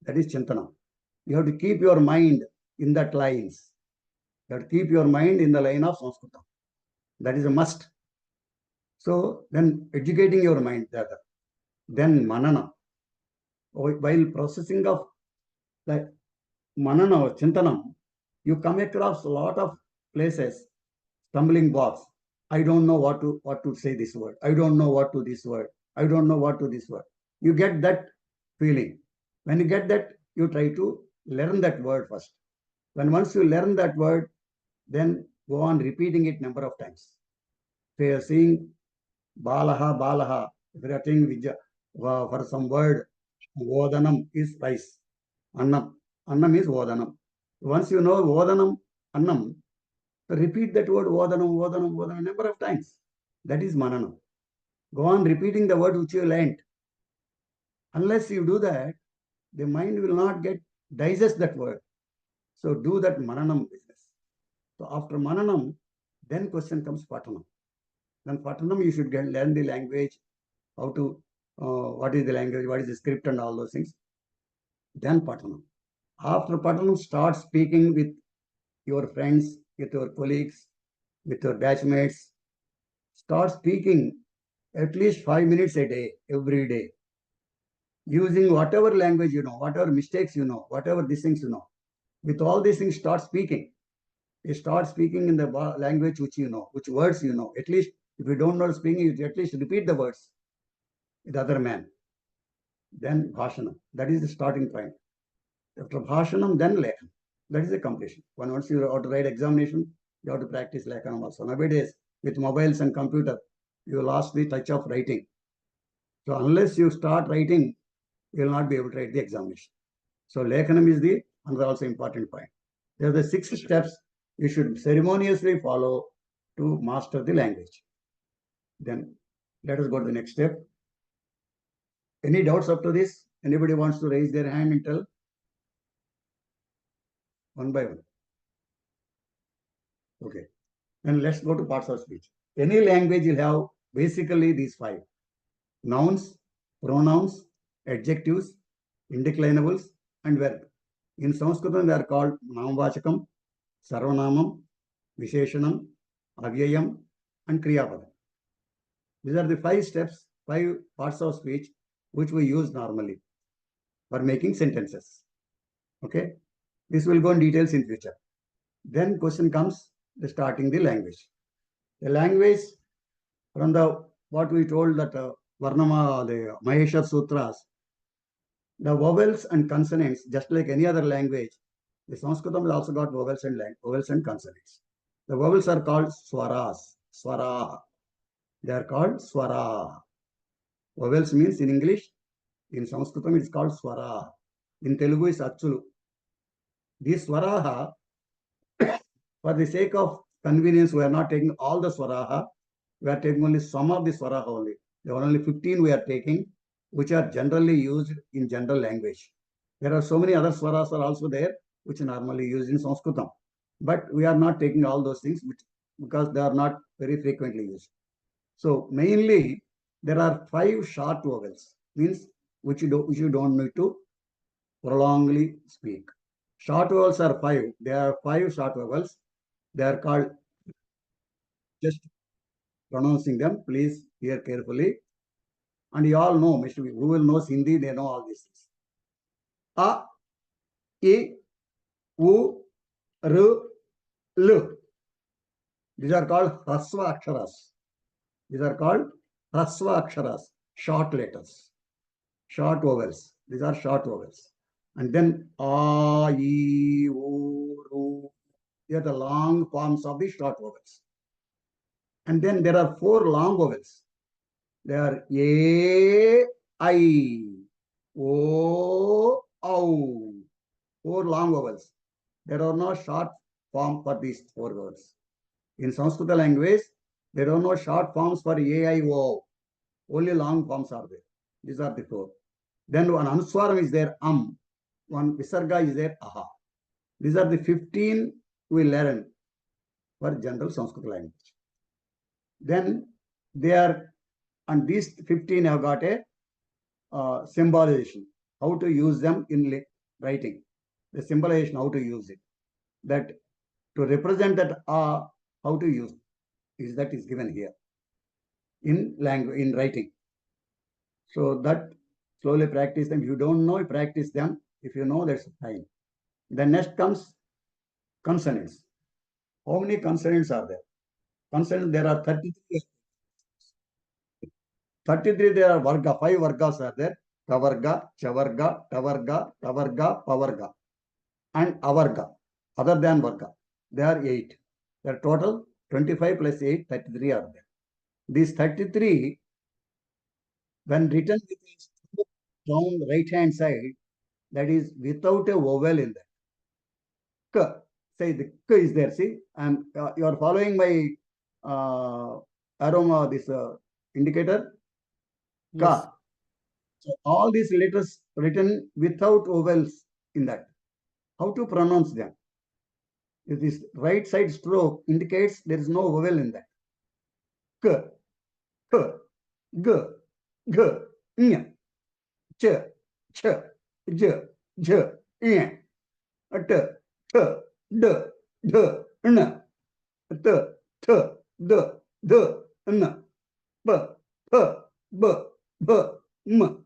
That is Chintanam. You have to keep your mind in that lines. You have to keep your mind in the line of Sanskritam. That is a must. So then educating your mind rather. Then Manana. While processing of the Manana or Chintanam, you come across a lot of places, stumbling blocks. I don't know what to say this word. I don't know what to this word. I don't know what to this word. You get that feeling. When you get that, you try to learn that word first. When once you learn that word, then go on repeating it number of times. If you are seeing Balaha, Balaha, if you are saying for some word, Vodanam is rice. Annam. Annam is Vodanam. Once you know Vodanam, Annam, repeat that word Vodanam, Vodanam, Vodanam number of times. That is Mananam. Go on repeating the word which you learned. Unless you do that, the mind will not get digest that word. So do that mananam business. So after mananam, then question comes patanam. Then patanam, you should learn the language, how to, what is the language, what is the script and all those things. Then patanam. After patanam, start speaking with your friends, with your colleagues, with your batchmates. Start speaking at least 5 minutes a day, every day. Using whatever language you know, whatever mistakes you know, whatever these things you know. With all these things, start speaking. You start speaking in the language which you know, which words you know. At least if you don't know speaking, you at least repeat the words with the other man. Then bhashanam. That is the starting point. After bhashanam, then lekhanam. That is the completion. Once you have to write examination, you have to practice lekhanam also. Nowadays, with mobiles and computer, you lost the touch of writing. So unless you start writing, you will not be able to write the examination. So lekhanam is the another also important point. There are the 6 steps you should ceremoniously follow to master the language. Then let us go to the next step. Any doubts up to this? Anybody wants to raise their hand and tell? One by one. Okay. Then let's go to parts of speech. Any language will have basically these 5. Nouns, pronouns, adjectives, indeclinables, and verb. In Samskrutam, they are called Namvachakam, Sarvanamam, Visheshanam, Avyayam, and Kriyapadam. These are the 5 steps, 5 parts of speech which we use normally for making sentences. Okay. This will go in details in future. Then question comes the starting the language. The language from the what we told that Varnama, the Maheshwar Sutras, the vowels and consonants, just like any other language, the Sanskritam has also got vowels and consonants. The vowels are called swaras, swara. They are called swara. Vowels means in English, in Sanskritam it's called swara. In Telugu is achulu. These swaraha, for the sake of convenience, we are not taking all the swaraha. We are taking only some of the swaraha only. There are only 15 we are taking, which are generally used in general language. There are so many other swaras are also there, which are normally used in Sanskritam. But we are not taking all those things because they are not very frequently used. So mainly, there are 5 short vowels, means which you don't need to prolongly speak. Short vowels are 5. There are 5 short vowels. They are called, just pronouncing them, please hear carefully. And you all know, who will know Hindi, they know all these things. A, I, U, R, L. These are called Hraswa Aksharas. These are called Hraswa Aksharas, short letters, short vowels. These are short vowels. And then A, I, U, R. They are the long forms of the short vowels. And then there are 4 long vowels. They are A, I, O, O. 4 long vowels. There are no short form for these 4 words. In Sanskrit language, there are no short forms for A, I, O. Only long forms are there. These are the 4. Then one anuswaram is there, One visarga is there, aha. These are the 15 we learn for general Sanskrit language. Then they are, and these 15 have got a symbolization, how to use them in writing. The symbolization, how to use it. That to represent that how to use that is given here in language, in writing. So that slowly practice them. If you don't know, practice them. If you know, that's fine. Then next comes consonants. How many consonants are there? Consonants, there are 33. 33, there are varga, 5 vargas are there. Kavarga, chavarga, tavarga, tavarga, pavarga, and avarga, other than varga. There are 8. There are total 25 plus 8, 33 are there. These 33, when written with down right hand side, that is without a vowel in that. K, say the K is there, see, and you are following my aroma, this indicator. Ka. Yes. So all these letters written without vowels in that. how to pronounce them. If this right side stroke indicates there is no vowel in that. K, k, g, g, ñ, ch, ch, j, j, ñ, t, t, d, d, n, t, t, d, d, n, p, p, b, b, m,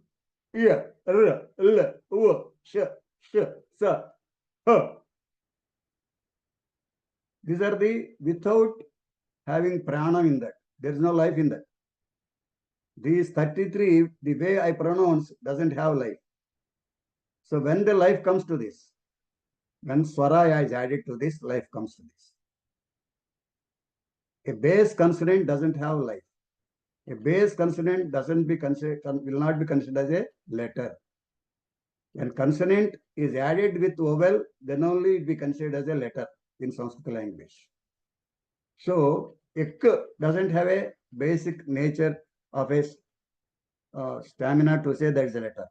y, r, l, w, sh, s, h. These are the without having prana in that. There is no life in that. These 33, the way I pronounce, doesn't have life. So when the life comes to this, when swara is added to this, life comes to this. A base consonant doesn't have life. A base consonant doesn't be considered, will not be considered as a letter. When consonant is added with vowel, then only it be considered as a letter in Sanskrit language. So ek doesn't have a basic nature of a stamina to say that is a letter.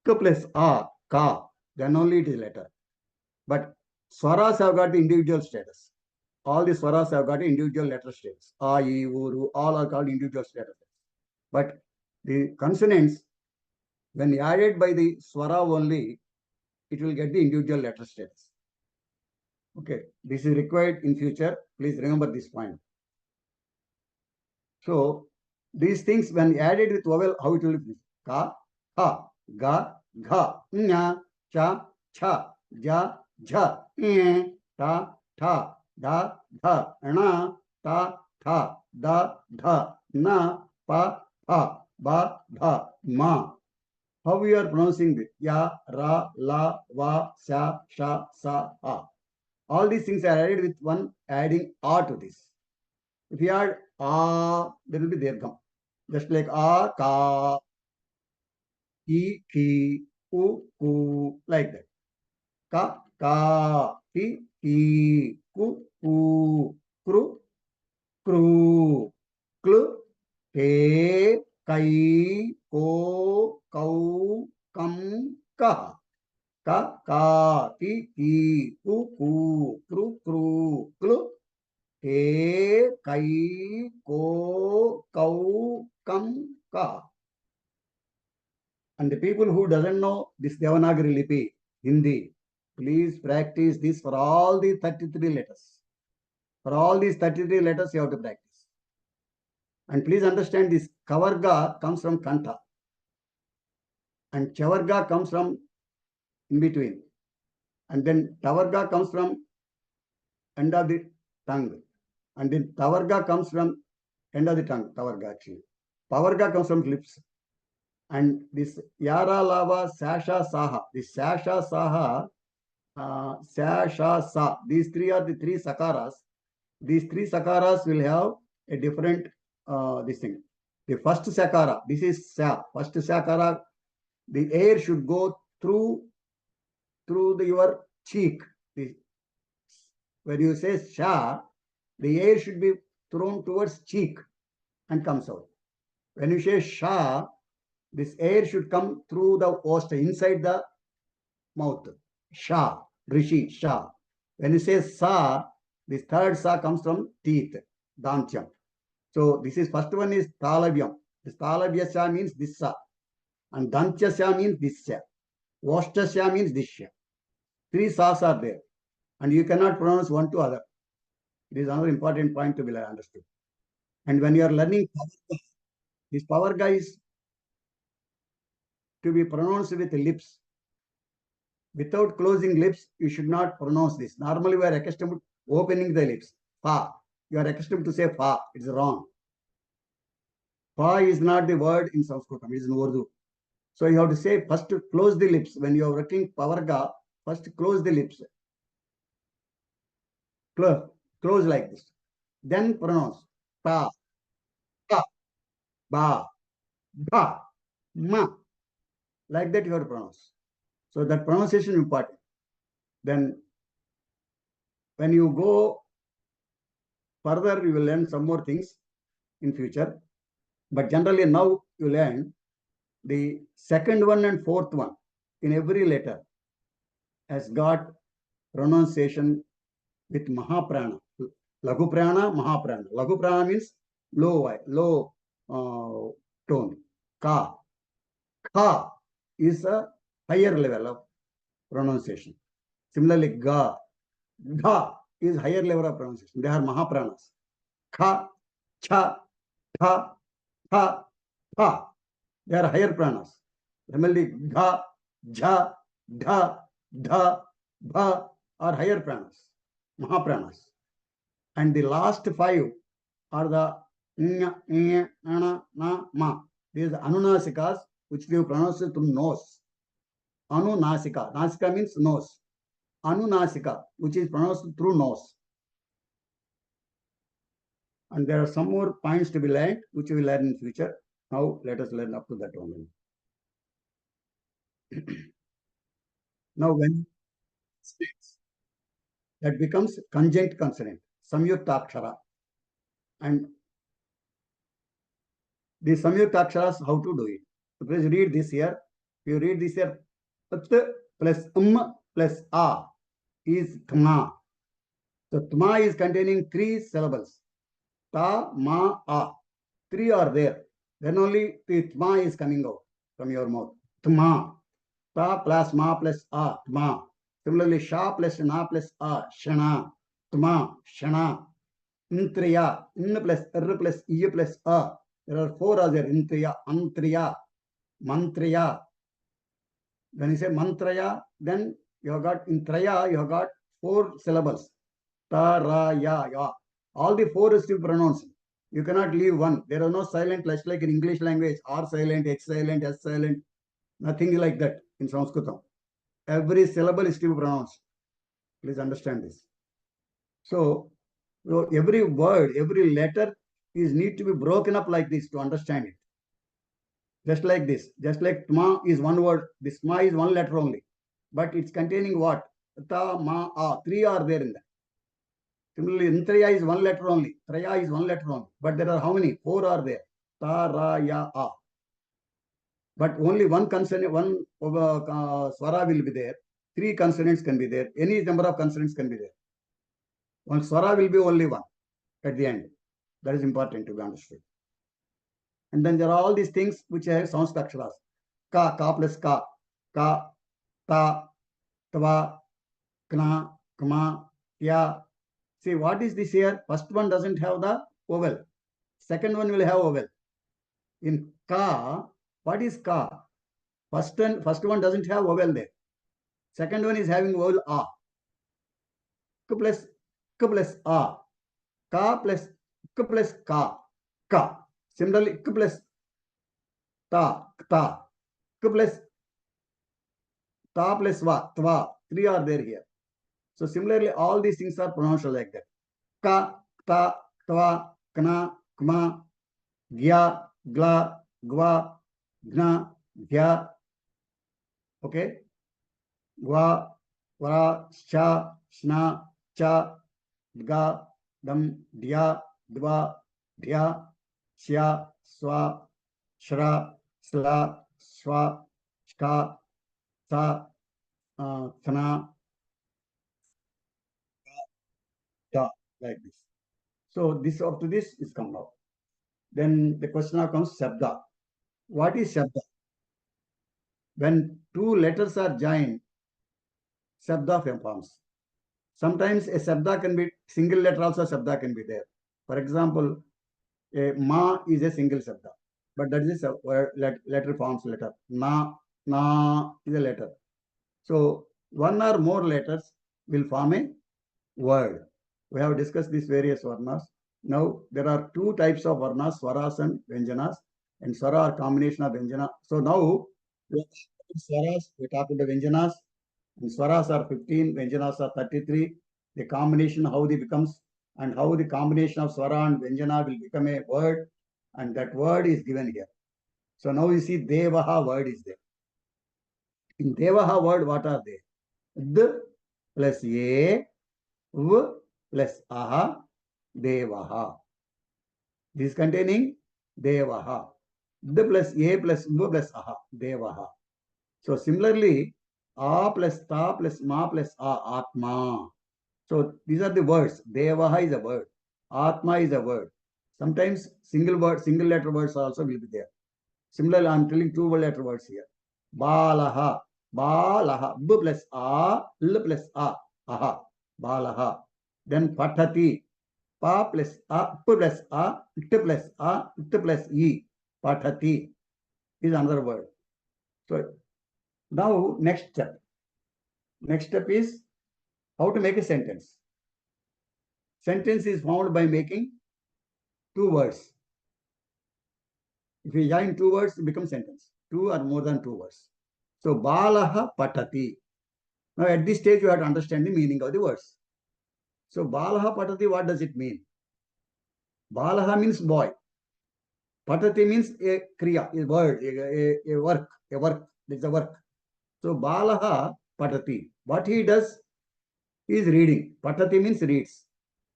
K plus a, ka, then only it is letter. But swaras have got the individual status. All the swaras have got individual letter status. A, I, U, Ru, all are called individual status. But the consonants, when added by the swara only, it will get the individual letter status. Okay, this is required in future. Please remember this point. So these things, when added with vowel, how it will be? Ka, ha, ga, gha, nya, cha, cha, ja, jha, ta, tha, da, dha, na, ta, tha, da, dha, na, pa, pha, ba, dha, ma. How we are pronouncing this? Ya, ra, la, va, sha, sha, sa, ha. All these things are added with one adding a to this. If you add a, there will be dirgham. Just like a, ka, ki, u, ku, like that. Ka, ki, ku, kru, kru, klu, ke, kai, ko, kau, kam, ka. Ka, ki, ku, kru, klu, ke, kai, ko, kau, kam, ka. And the people who doesn't know this Devanagari Lipi, Hindi, please practice this for all the 33 letters. For all these 33 letters, you have to practice. And please understand this Kavarga comes from Kanta. And Chavarga comes from in between. And then Tavarga comes from end of the tongue. And then Tavarga comes from end of the tongue, Tavarga actually. Pavarga comes from lips. And this Yara, Lava, Sasha, Saha, this Sasha, Saha, Sasha, Sa, these three are the three sakaras. These three sakaras will have a different this thing. The first sakara, this is Sa. First sakara, the air should go through your cheek. When you say Sha, the air should be thrown towards cheek and comes out. When you say Sha, this air should come through the osta, inside the mouth. Sha, Rishi, Sha. When you say Sa, this third Sa comes from teeth, Dantyam. So this is first one is Talavyam. This Talavya Sha means this Sa. And Dantya Sha means this Sha. Osta Sha means this Sha. Three Sas are there. And you cannot pronounce one to other. It is another important point to be understood. And when you are learning Pavarga, this Pavarga is to be pronounced with the lips. Without closing lips, you should not pronounce this. Normally, we are accustomed to opening the lips. Fa. You are accustomed to say fa. It's wrong. Fa is not the word in Samskrutam. It is in Urdu. So you have to say first to close the lips. When you are writing Pavarga, first close the lips. Close like this. Then pronounce. Pa, pa, ba, ba, ma. Like that you have to pronounce. So that pronunciation is important. Then when you go further, you will learn some more things in future. But generally now you learn the second one and fourth one in every letter. has got pronunciation with Mahaprana. Lagu Prana, Mahaprana. Lagu Prana means low tone. Ka. Ka is a higher level of pronunciation. Similarly, Ga. Dha is higher level of pronunciation. They are Mahapranas. Kha, Cha, Tha, Tha, Tha. They are higher pranas. Similarly, Gha, Jha, Dha, Dha, Bha are higher pranas, Mahapranas. And the last 5 are the Nya, Nya, Ana, Na, Ma. These are Anunasikas, which we pronounce through nose. Anunasika. Nasika means nose. Anunasika, which is pronounced through nose. And there are some more points to be learned, which we will learn in future. Now, let us learn up to that only. Now, when states, that becomes conjunct consonant, samyuktakshara. And the samyuktaksharas, how to do it? So please read this here. If you read this here, plus plus a is tma. So tma is containing 3 syllables. Ta, ma, a. 3 are there. Then only the tma is coming out from your mouth. Tma. Ta plus ma plus a. Tma. Similarly, sha plus na plus a. Shana. Tma. Shana. Intriya. In plus r plus e plus a. There are 4 are there. Intriya. Antriya. Mantriya. When you say mantraya, then you have got in traya, you have got 4 syllables. Ta, ra, ya, ya. All the 4 is still pronounced. You cannot leave one. There are no silent, like in English language, R silent, H silent, S silent. Nothing like that in Samskrutam. Every syllable is still pronounced. Please understand this. So every word, every letter is need to be broken up like this to understand it. Just like this. Just like tma is one word. This ma is one letter only. But it's containing what? Ta, ma, a. 3 are there in that. Similarly, intraya is one letter only. Traya is one letter only. But there are how many? 4 are there. Ta, ra, ya, a. But only one consonant, one swara will be there. 3 consonants can be there. Any number of consonants can be there. One swara will be only one at the end. That is important to be understood. And then there are all these things which have Samskrutam. Ka, ka plus ka, ka, ta, tva, kna, kma, ya. See, what is this here? First one doesn't have the vowel. Second one will have vowel. In ka, what is ka? First one doesn't have vowel there. Second one is having vowel a. K plus a. Ka plus ka. Ka. Similarly, k plus ta. Ta. K plus ta plus va. Tva. 3 are there here. So similarly, all these things are pronounced like that. Ka, ta, tva, kna, kma, gya, gla, gva, gna, gya. Okay. Gva, vara, sha, shna, cha, ga, dam, dya, dva, dhya, shya, swa, shra, sla, swa, shka, sa, thana, da, like this. So this up to this is come out. Then the question now comes Shabda. What is Shabda? When 2 letters are joined, Shabda forms. Sometimes a Shabda can be single letter also, Shabda can be there. For example, a ma is a single Shabda, but that is a letter forms letter. Na is a letter. So 1 or more letters will form a word. We have discussed these various varnas. Now there are 2 types of varnas, swaras and vyanjanas. And swara are combination of vyanjana. So now we swaras, we talk about vyanjanas. And swaras are 15, vyanjanas are 33. The combination, how they becomes, and how the combination of swara and vyanjana will become a word. And that word is given here. So now you see Devaha word is there. In Devaha word, what are they? D plus A, V plus Aha, Devaha. This is containing Devaha. D plus A plus V plus Aha, Devaha. So similarly, A plus ta plus ma plus a, atma. So these are the words. Devaha is a word. Atma is a word. Sometimes single letter words also will be there. Similarly, I am telling two letter words here. Balaha, balaha, b plus a, l plus a, aha, balaha. Then patati, pa plus a, p plus a, t plus a, t plus e, patati is another word. So now next step. Next step is how to make a sentence. Sentence is formed by making two words. If you join two words, it becomes sentence. Two or more than two words. So balaha patati. Now at this stage, you have to understand the meaning of the words. So balaha patati, what does it mean? Balaha means boy. Patati means a kriya, a word, a work, a work. It's a work. So balaha patati. What he does is reading. Patati means reads.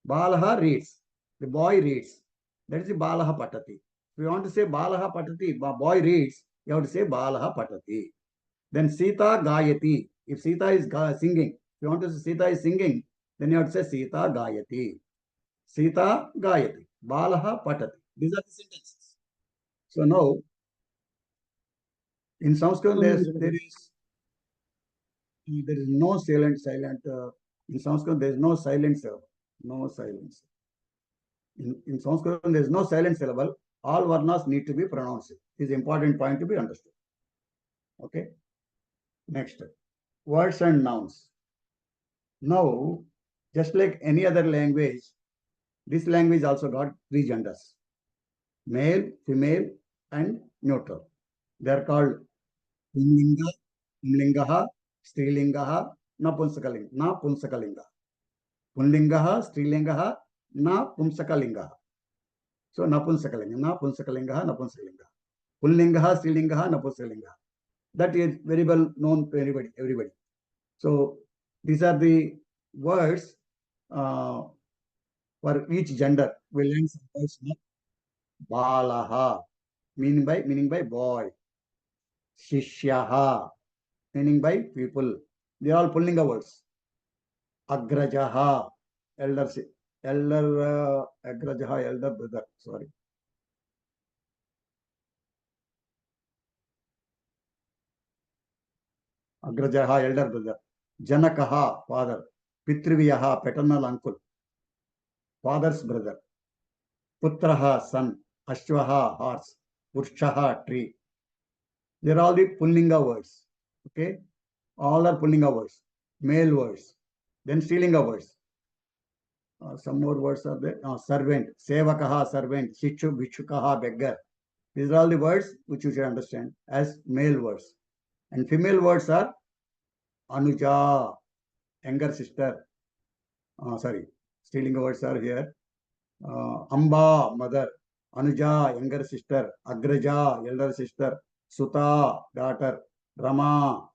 Balaha reads. The boy reads. That is the balaha patati. If you want to say balaha patati, boy reads, you have to say balaha patati. Then Sita gayati. If Sita is singing, if you want to say Sita is singing, then you have to say Sita gayati. Sita gayati. Balaha patati. These are the sentences. So now, in Sanskrit, there is no silent. In Sanskrit, there is no silent syllable. No silence. In Sanskrit, there is no silent syllable. All varnas need to be pronounced. This is an important point to be understood. Okay. Next, words and nouns. Now, just like any other language, this language also got three genders: male, female, and neutral. They are called Pullinga, Pumlingaha, Strilingaha, Napunsakalinga. Pullingaha, Strilingaha, Napumsakalinga. So Napunsakalinga, Napunsakalinga. Pullingaha, Strilingaha, Napunsakalinga. That is very well known to everybody. So these are the words for each gender. We learn some words. Balaha, meaning by boy. Shishyaha, meaning by people. They are all Pullinga words. Agrajaha, elder brother. Sorry. Agrajaha, elder brother. Janakaha, father. Pitriviyaha, paternal uncle. Father's brother. Putraha, son. Ashwaha, horse. Purshaha, tree. They are all the Pullinga words. Okay. All are Pullinga words. Male words. Then Strilinga words. Some more words are there. Servant. Sevakaha, servant. Shichu, Vichukaha, beggar. These are all the words which you should understand as male words. And female words are Anuja, younger sister. Strilinga words are here. Amba, mother. Anuja, younger sister. Agraja, elder sister. Suta, daughter. Rama,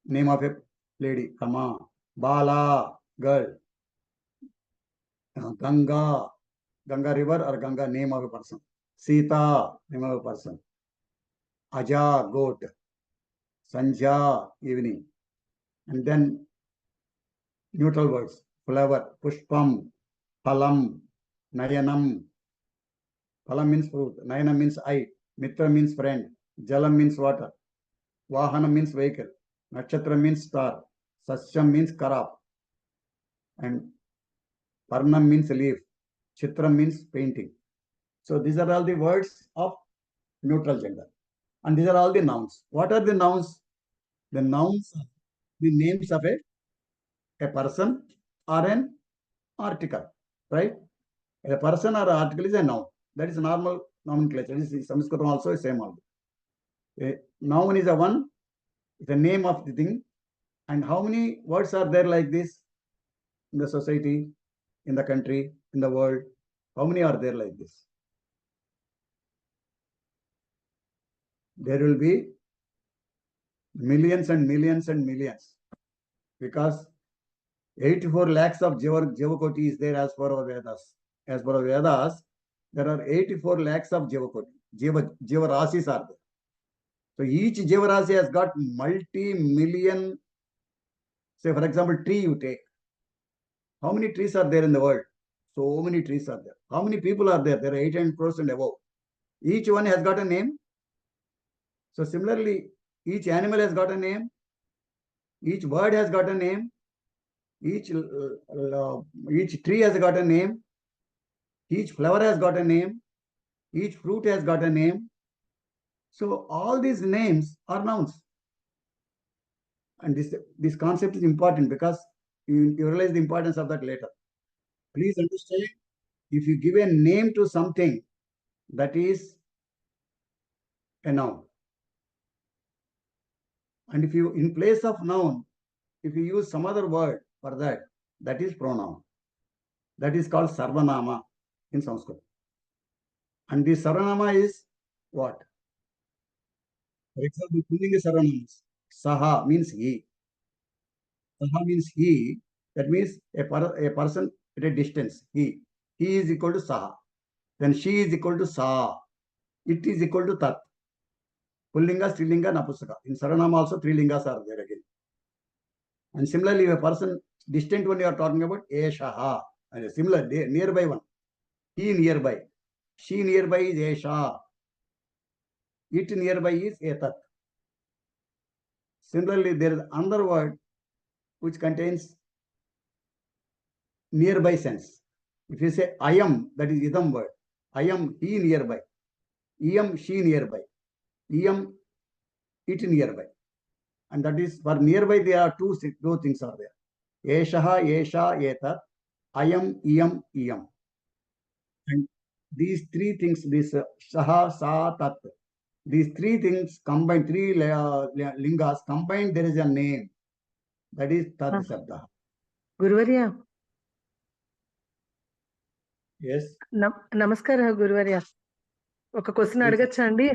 name of a lady. Rama. Bala, girl. Ganga river or Ganga, name of a person. Sita, name of a person. Aja, goat. Sanja, evening. And then neutral words. Flower, pushpam, phalam, nayanam. Phalam means fruit. Nayanam means eye. Mitra means friend. Jalam means water. Vahana means vehicle. Nakshatra means star. Sasyam means crop. And Parnam means leaf. Chitram means painting. So these are all the words of neutral gender. And these are all the nouns. What are the nouns? The nouns are the names of a person or an article, right? A person or article is a noun. That is normal nomenclature. This is Samskrutam also is same only. A noun is a one, the name of the thing. And how many words are there like this in the society, in the country, in the world? How many are there like this? There will be millions and millions and millions, because 84 lakhs of Jivakoti is there as per our Vedas. As per our Vedas, there are 84 lakhs of Jivakoti. Jivarasis are there. So each Jivarasi has got multi-million Say, for example, tree you take. How many trees are there in the world? So many trees are there. How many people are there? There are 800 crores and above. Each one has got a name. So similarly, each animal has got a name. Each bird has got a name. Each tree has got a name. Each flower has got a name. Each fruit has got a name. So all these names are nouns. And this concept is important because you realize the importance of that later. Please understand, if you give a name to something, that is a noun. And if you, in place of noun, if you use some other word for that, that is pronoun. That is called sarvanama in Sanskrit. And this sarvanama is what? For example, Pullinga sarvanamas. Saha means he. Saha means he. That means a person at a distance. He is equal to Saha. Then she is equal to Sa. It is equal to Tat. Pullinga, Strilinga, Napusaka. In Saranama also 3 lingas are there again. And similarly, if a person distant one you are talking about, Eshaha. And a similar, nearby one. He nearby. She nearby is Esha. It nearby is Etat. Similarly, there is another word which contains nearby sense. If you say I am, that is idam word. I am he nearby. Iam she nearby. Iam it nearby. And that is for nearby there are two things are there. Eshaha, Esha, Etat. I am, Iam, Iam. And these three things, this Saha, Sa, Tat, these three things combined, three lingas combined, there is a name. That is Tad Sabda. Guruvarya. Yes. నమస్కారం గురువర్య. ఒక question అడగచ్చా అండి?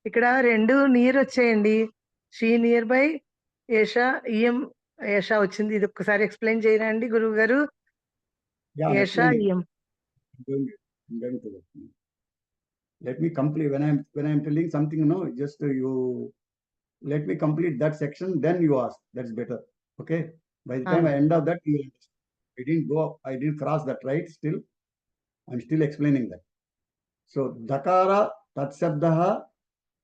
ఇక్కడ 2 near వచ్చాయండి. She near by, ఏషా, ఇఎం, ఏషా వచ్చింది. ఇది ఒక్కసారి explain చేయరా అండి గురువు గారు? ఏషా, ఇఎం. Let me complete. When I'm telling something, just you let me complete that section, then you ask. That's better. Okay. By the time I end of that, you will understand. I didn't cross that, right? Still, I'm still explaining that. So, Dakara, Tat Sabdaha,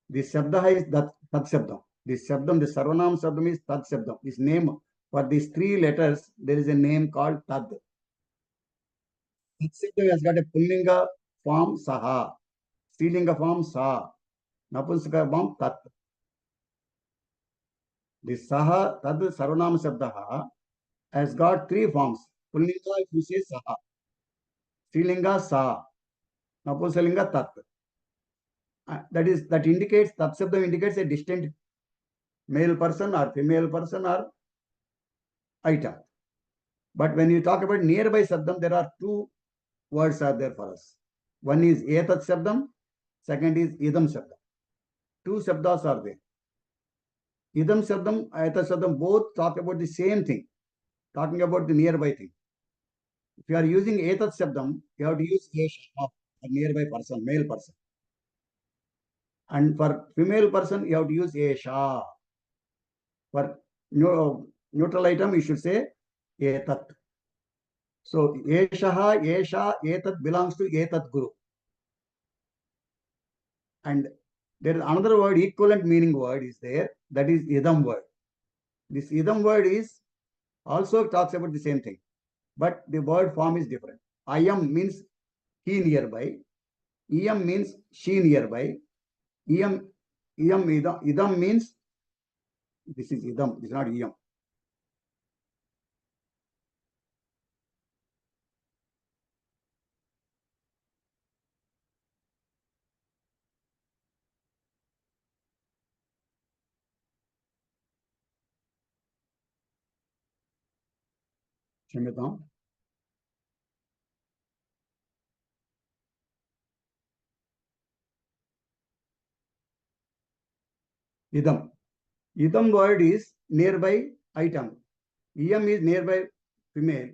this Sabdaha is Tat Sabdam. This Sabdam, the Sarvanam Sabdam is Tat Sabdam. This name, for these 3 letters, there is a name called Tad. Tat Sabdam has got a Pullinga form Saha, Strilinga form Sa, Napunsaka form Tat. This Saha, Tad, Sarvanam Sabdaha has got 3 forms. Pullinga, if you say Saha. Strilinga, Sa. Napusalinga, Tat. That indicates, Tat Sabdam indicates a distant male person or female person or item. But when you talk about nearby Sabdam, there are 2 words are there for us. One is Etat Sabdam, second is Idam Sabdam. 2 Sabdas are there. Idam Sabdam, Etat Sabdam, both talk about the same thing, talking about the nearby thing. If you are using Etat Sabdam, you have to use Esha, a nearby person, male person. And for female person, you have to use Esha. For neutral item, you should say Etat. So, Eshaha, Esha, Etat belongs to Etat Guru. And there is another word, equivalent meaning word is there, that is Idam word. This Idam word is also talks about the same thing, but the word form is different. Ayam means he nearby, Iyam means she nearby, Idam means, this is Idam, this is not Iyam. Kshamyatam. Idam. Idam word is nearby item. Iyam is nearby female.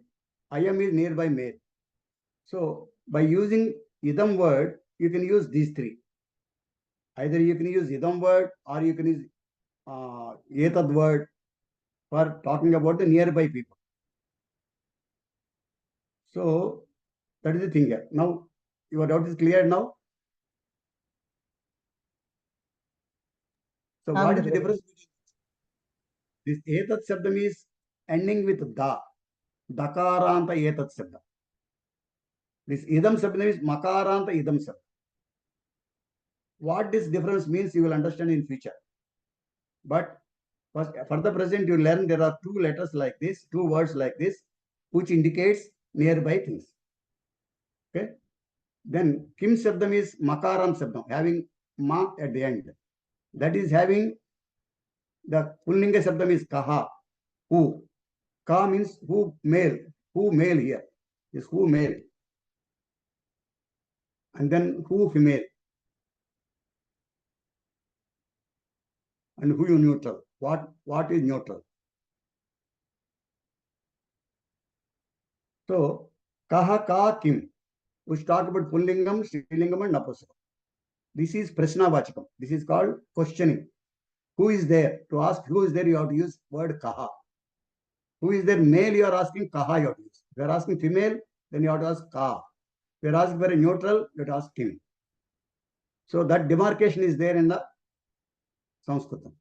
Ayam is nearby male. So, by using Idam word, you can use these 3. Either you can use Idam word or you can use Etad word for talking about the nearby people. So that is the thing here. Now, your doubt is clear now? So what is the difference between this etat shabdam is ending with da, dakaranta etat shabdam. This idam shabdam is makaranta idam shabdam. What this difference means you will understand in future. But first, for the present you learn there are two letters like this, two words like this, which indicates nearby things. Okay. Then kim shabdam is makaram shabdam, having ma at the end. That is having the pullinga shabdam is kaha, who. Ka means who male here is who male. And then who female. And who neutral. What is neutral? So kaha ka kim, which talk about pullingam, strilingam and napusakam. This is prasnavachakam. This is called questioning. Who is there? To ask who is there, you have to use word kaha. Who is there male, you are asking kaha, you have to use. If you are asking female, then you have to ask ka. If you are asking for a neutral, you have to ask kim. So that demarcation is there in the Samskrutam.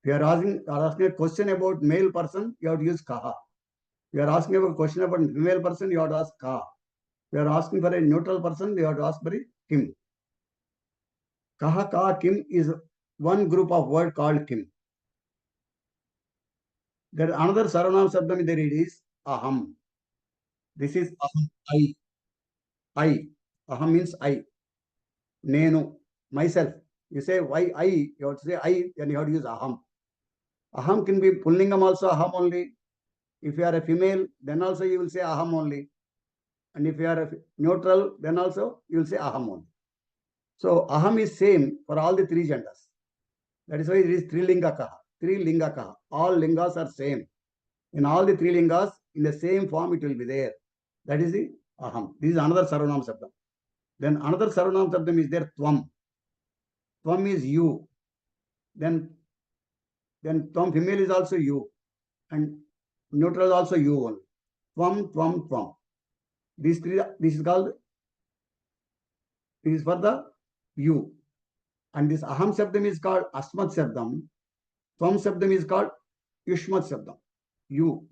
If you are asking a question about male person, you have to use kaha. If you are asking about a question about female person, you have to ask ka. If you are asking for a neutral person, you have to ask for a kim. Kaha ka kim is one group of word called kim. There is another sarvanam shabdam there it is aham. This is aham, I. Aham means I. Nenu, myself. You say why I, you have to say I, then you have to use aham. Aham can be pullingam also aham only. If you are a female, then also you will say aham only. And if you are a neutral, then also you will say aham only. So aham is same for all the three genders. That is why it is trilingakaha. Trilingakaha. All lingas are same. In all the three lingas, in the same form it will be there. That is the aham. This is another sarvanam shabdam. Then another sarvanam shabdam is there tvam. Tvam is you. Then tvam female is also you. And neutral is also you only. Tvam, tvam, tvam. These three, this is called, this is for the you. And this aham shabdam is called asmat shabdam. Tvam shabdam is called yushmat shabdam. You.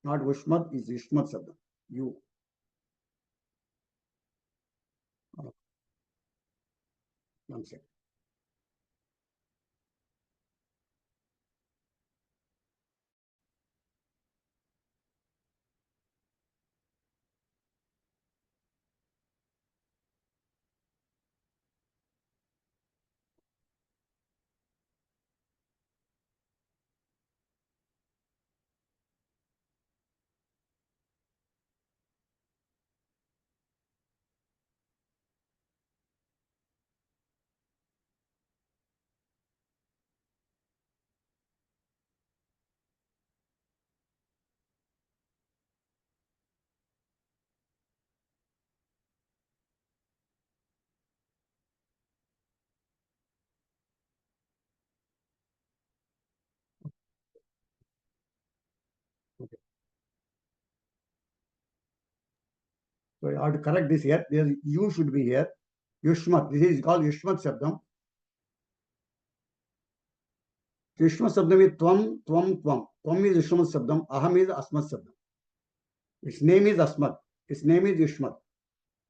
Not ushmat, is yushmat shabdam. You. One second. Okay. So I have to correct this here. There you should be here. Yushmat. This is called Yushmat Shabdam. Yushmat Shabdam is tvam, tvam, tvam. Tvam is Yushmat Shabdam. Aham is Asmat Shabdam. Its name is Asmat. Its name is Yushmat.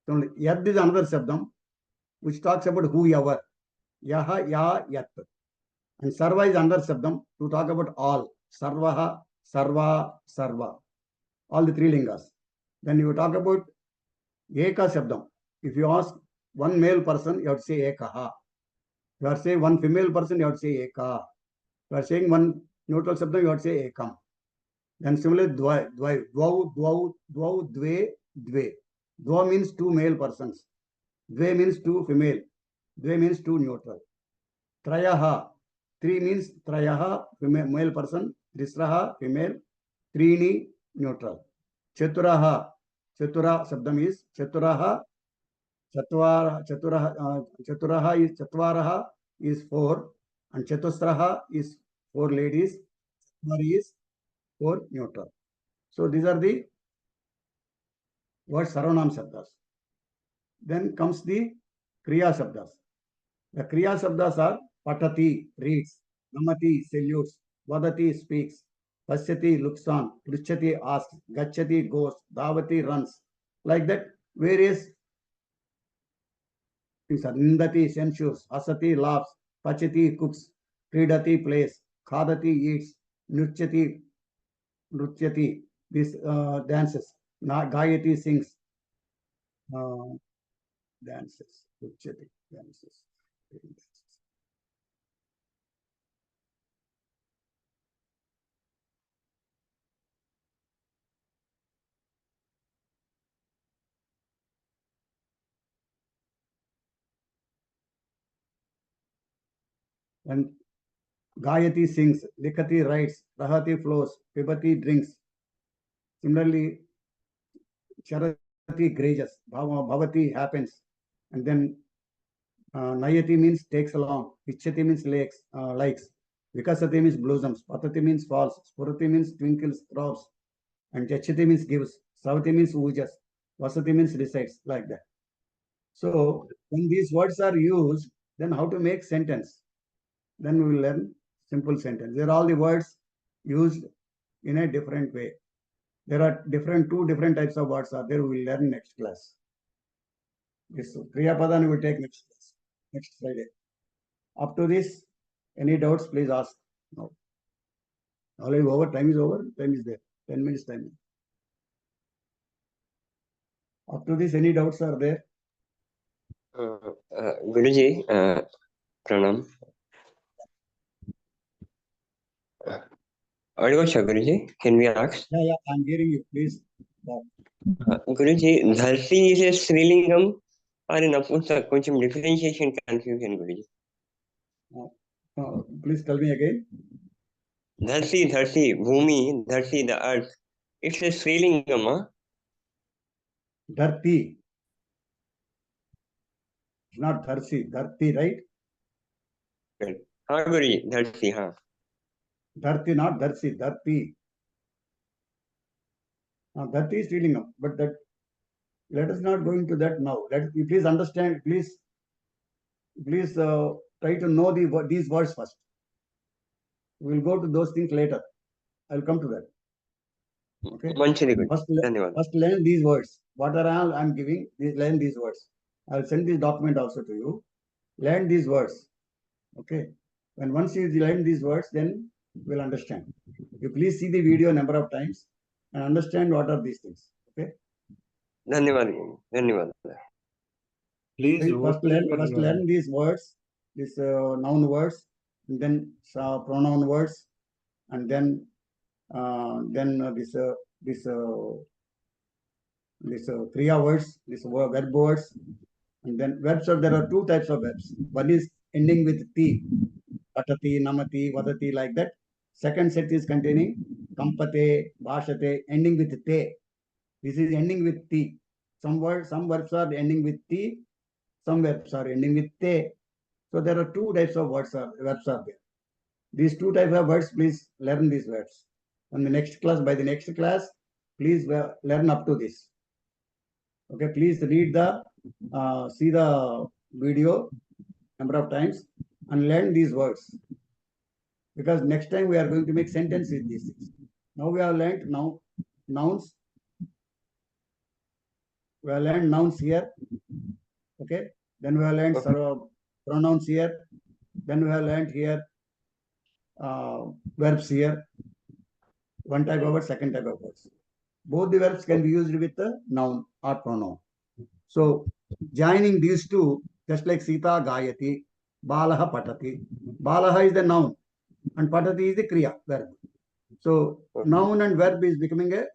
So Yad is another Shabdam which talks about whoever. Yaha, ya, yat. And Sarva is another Shabdam to talk about all. Sarvaha, Sarva, Sarva. All the three lingas. Then you talk about Eka Shabdam. If you ask one male person, you have to say Ekaha. You are saying one female person, you have to say Eka. You are saying one neutral Shabdam, you have to say Ekam. Then similarly, Dvai, Dvau, Dvau, Dve, Dve. Dva means two male persons. Dve means two female. Dve means two neutral. Trayaha. Three means Trayaha, female, male person. Trisraha, female. Trini, neutral. Chaturaha. Chatura Shabdam is Chaturaha. Chaturaha is Chatvaraha is four. And Chatusraha is four ladies. primary is 4 neutral. So these are the words Sarvanam Shabdas. Then comes the Kriya Shabdas. The Kriya Shabdas are Patati, reads, Namati, salutes, Vadati, speaks, Pasyati, looks on, Prichyati, asks, Gachati, goes, Davati, runs. Like that, various things are Nindati, censures, Asati, laughs, Pachati, cooks, Kridati, plays, Khadati, eats, Nrutyati, this dances, Gayati, sings, dances, Nrutyati, dances. And Gayati sings, Likati writes, Rahati flows, Pibati drinks. Similarly, Charati grazes, Bhavati happens, and then Nayati means takes along, Ichchati means likes, Vikasati means blossoms, Patati means falls, Spurati means twinkles, throbs, and Jachati means gives, Savati means oojas, Vasati means resides, like that. So when these words are used, then how to make sentence? Then we will learn simple sentence. There are all the words used in a different way. There are two different types of words are there. We will learn next class. This Kriya Padani we will take next class, next Friday. Up to this, any doubts, please ask. No. Already over, time is over, time is there. 10 minutes time. Up to this, any doubts are there? Guruji, Pranam. Audible, Guruji, can we ask? Yeah, I'm hearing you. Please. Guruji, Dharsi is a Srilingam or in Apustak, కొంచెం differentiation confusion, Guruji. Please tell me again. Dharsi, Bhumi, Dharsi, the earth. It's a Srilingam, huh? Dharti. It's not Dharsi. Dharti, right? Right. हाँ Guruji, Dharsi, हाँ. Dharti, not Dharsi. Dharti. Dharti is Srilingam, but that let us not go into that now. Let you please understand. Please try to know these words first. We will go to those things later. I will come to that. Okay. First learn these words. What are all I am giving? Learn these words. I will send this document also to you. Learn these words. Okay. When once you learn these words, then you will understand. You please see the video number of times and understand what are these things. Okay. Dhanyavad. Please first learn these words, these noun words, and then pronoun words, and then this kriya words, this verb words, and then verbs. There are two types of verbs. One is ending with ti, patati, namati, vadati, like that. Second set is containing kampate, bhashate, ending with te. This is ending with ti. Some verbs are ending with ti. Some verbs are ending with te. So there are two types of verbs are there. These two types of words, please learn these words. And by the next class, please learn up to this. Okay, please read see the video number of times and learn these words. Because next time we are going to make sentence with these things. Now we have learned nouns. We have learned nouns here. Okay. Then we have learned pronouns here. Then we have learned here verbs here. One type of word, second type of words. Both the verbs can be used with the noun or pronoun. So joining these two, just like Sita Gayati, Balaha Patati. Balaha is the noun and Patati is the Kriya verb. So noun and verb is becoming a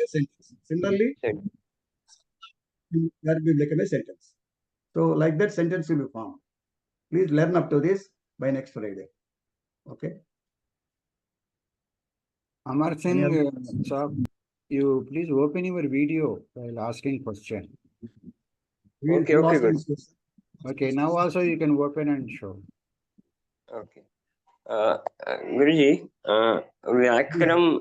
sentence. Similarly, verb will become a sentence. So like that sentence will be formed. Please learn up to this by next Friday. Okay. Amar Singh, sir, you please open your video while asking question. Okay, good. Okay, now also you can open and show. Okay. Guruji, Vyakaram,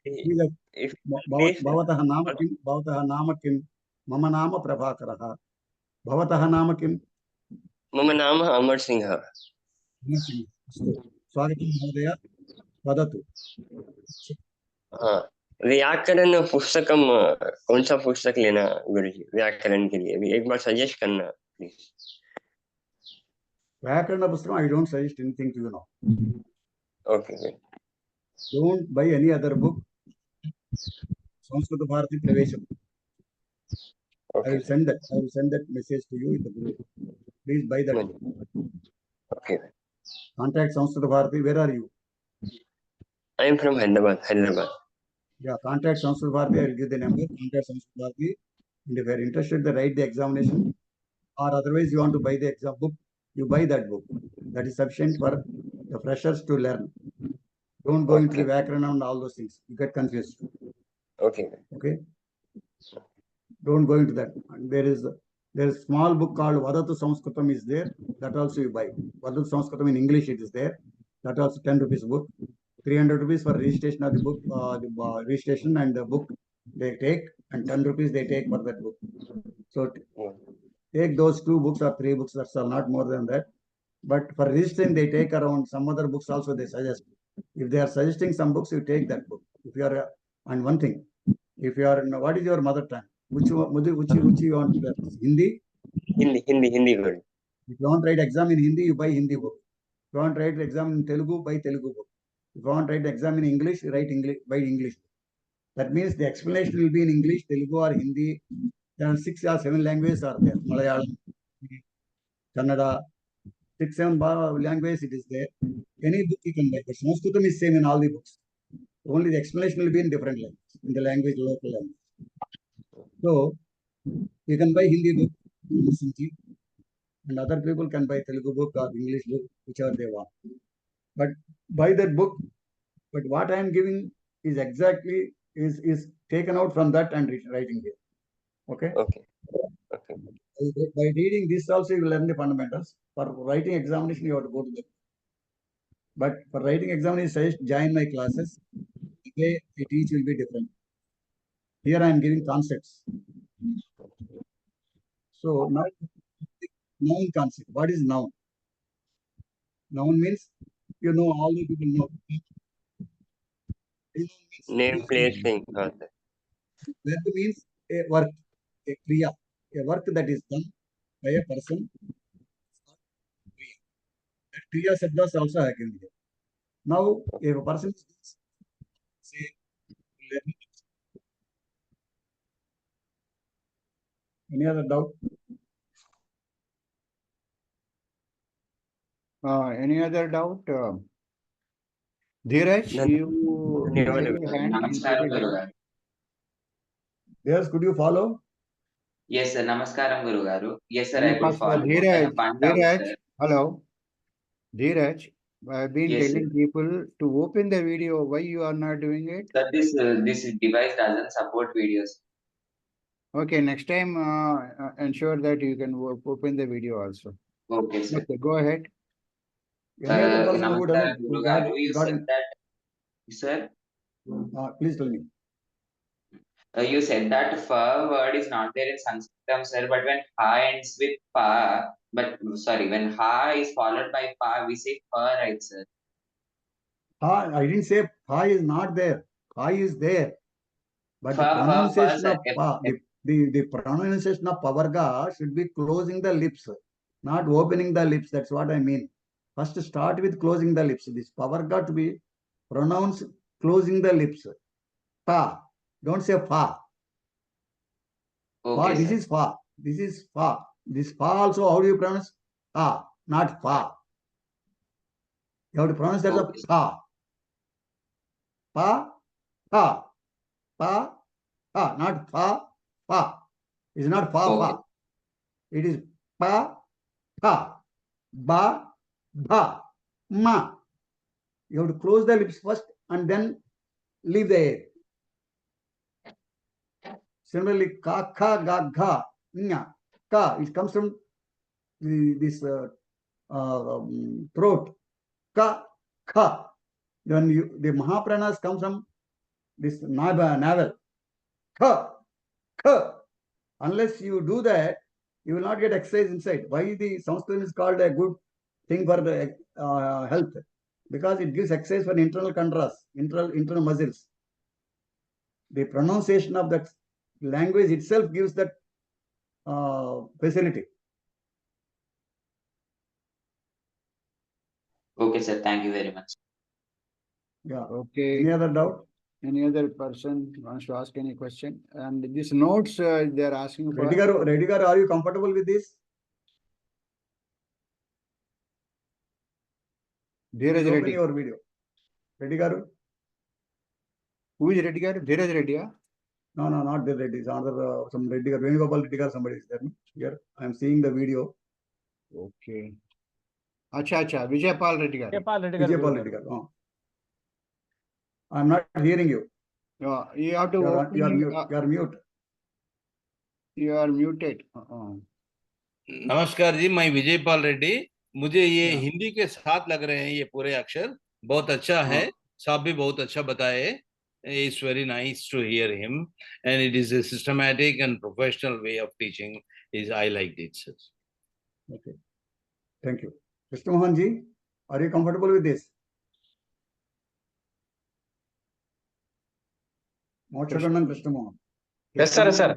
if please, भवतः नाम किं? भवतः नाम किं? मम नाम प्रभाकरः. भवतः नाम किं? मम नाम अमर सिंह. अस्तु, स्वागतं महोदय, वदतु. व्याकरण पुस्तकम कौन सा पुस्तक लेना गुरुजी व्याकरण के लिए भी एक बार सजेस्ट करना प्लीज. व्याकरण पुस्तकम I don't suggest anything to you now. Okay. Don't buy any other book. Samskruta Bharati Pravesham. I will send that message to you in the group. Please buy that book. Okay. Contact Samskruta Bharati. Where are you? I am from Hyderabad. Yeah, contact Samskruta Bharati. I will give the number. Contact Samskruta Bharati. And if you are interested, to write the examination, or otherwise you want to buy the exam book, you buy that book. That is sufficient for the freshers to learn. Don't go into the Vyakaranam and all those things. You get confused. Okay. Okay. Don't go into that. And there is a small book called Vadatu Samskrutam is there. That also you buy. Vadatu Samskrutam in English it is there. That also 10 rupees book. 300 rupees for registration of the book, registration and the book they take, and 10 rupees they take for that book. So take those 2 books or 3 books. That's all, not more than that. But for registering, they take around some other books also they suggest. If they are suggesting some books, you take that book. If you are, and one thing, if you are, what is your mother tongue? Which you want to learn? Hindi? Hindi word. If you want to write exam in Hindi, you buy Hindi book. If you want to write exam in Telugu, buy Telugu book. If you want to write exam in English, write English, buy English. That means the explanation will be in English, Telugu or Hindi. There are 6 or 7 languages are there. Malayalam, Kannada, 6-7 languages it is there. Any book you can buy. But Samskrutam is same in all the books. Only the explanation will be in different language, in the language, local language. So you can buy Hindi book, and other people can buy Telugu book or English book, whichever they want. But buy that book. But what I am giving is exactly is taken out from that and writing here. Okay. By reading this also you will learn the fundamentals. For writing examination you have to go to the. But for writing examination, join my classes. The way I teach will be different. Here I am giving concepts. So now, noun concept. What is noun? Noun means you know, all the people know. Name, place, thing. Verb means a work, a kriya, a work that is done by a person. That kriya sabdas also I can give. Now, if a person is say learning. Any other doubt? Any other doubt? Dheeraj, you raised your hand. Namaskaram, Guru Garu. Yes, could you follow? Yes, sir. Namaskaram, Guru Garu. Yes, sir, I could follow. Dheeraj, hello. Dheeraj, I've been Yes, telling people to open the video. Why you are not doing it? Sir, this device doesn't support videos. Okay, next time ensure that you can open the video also. Okay, sir. Okay, go ahead. Namaskaram, Guru Garu. You said that, sir. Please tell me. You said that fa word is not there in Sanskritam, sir, but when ha ends with pa, when ha is followed by pa, we say fa, right, sir? Ha, I didn't say ha is not there. Ha is there. But the pronunciation of pa, the pronunciation of pavarga should be closing the lips, not opening the lips. That's what I mean. First start with closing the lips. This pavarga to be pronounced closing the lips. Pa. Don't say fa. Okay, fa. This is fa. This is fa. This fa also, how do you pronounce? Pa, not fa. You have to pronounce that as a pa. Pa, pa, pa, pa, not fa, fa. It's not fa, fa. It is pa, pa, ba, ba, ma. You have to close the lips first and then leave the air. Similarly, ka, kha, ga, gha, nya, ka. It comes from this throat. Ka, Kha. When the Mahapranas come from this navel. Kha. Kha. Unless you do that, you will not get exercise inside. Why the Samskritam is called a good thing for the health? Because it gives exercise for internal contrast, internal muscles. The pronunciation of that language itself gives that facility. Okay, sir. Thank you very much. Yeah. Okay. Any other doubt? Any other person wants to ask any question? And these notes they are asking for. Reddy garu, are you comfortable with this? Dheeraj Open Reddy. your video. Reddy garu? Who is Reddy garu? Dheeraj Reddy, yeah? No, not the Reddy. Another some Reddy garu. Venugopal Reddy garu, somebody is there. Here, I am seeing the video. Okay. Acha, Vijaypal Reddy garu. Vijaypal Reddy garu. I am not hearing you. You have to You open. are mute. You are mute. You are muted. नमस्कार जी, मैं विजयपाल रेड्डी। मुझे ये Yeah. Hindi के साथ लग रहे हैं ये पूरे अक्षर। बहुत अच्छा है, साहब भी बहुत अच्छा बताए। It's very nice to hear him, and it is a systematic and professional way of teaching. I liked it, sir. Okay. Thank you. Mr. Mohan ji, are you comfortable with this? Mokshakandan Krishna Mohan. Yes, sir, sir.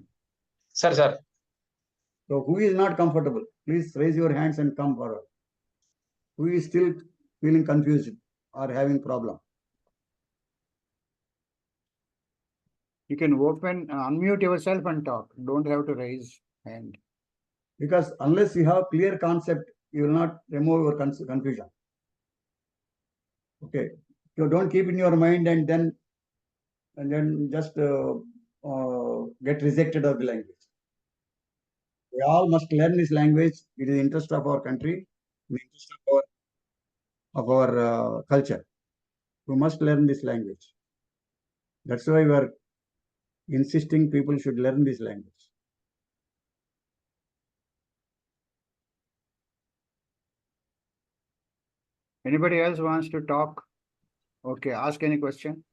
Sir. So who is not comfortable? Please raise your hands and come forward. Who is still feeling confused or having problem? You can unmute yourself and talk. Don't have to raise hand. Because unless you have clear concept, you will not remove your confusion. Okay. So don't keep in your mind and then just get rejected of the language. We all must learn this language. It is the interest of our country, the interest of our culture. We must learn this language. That's why we are insisting people should learn this language. Anybody else wants to talk? Okay, ask any question.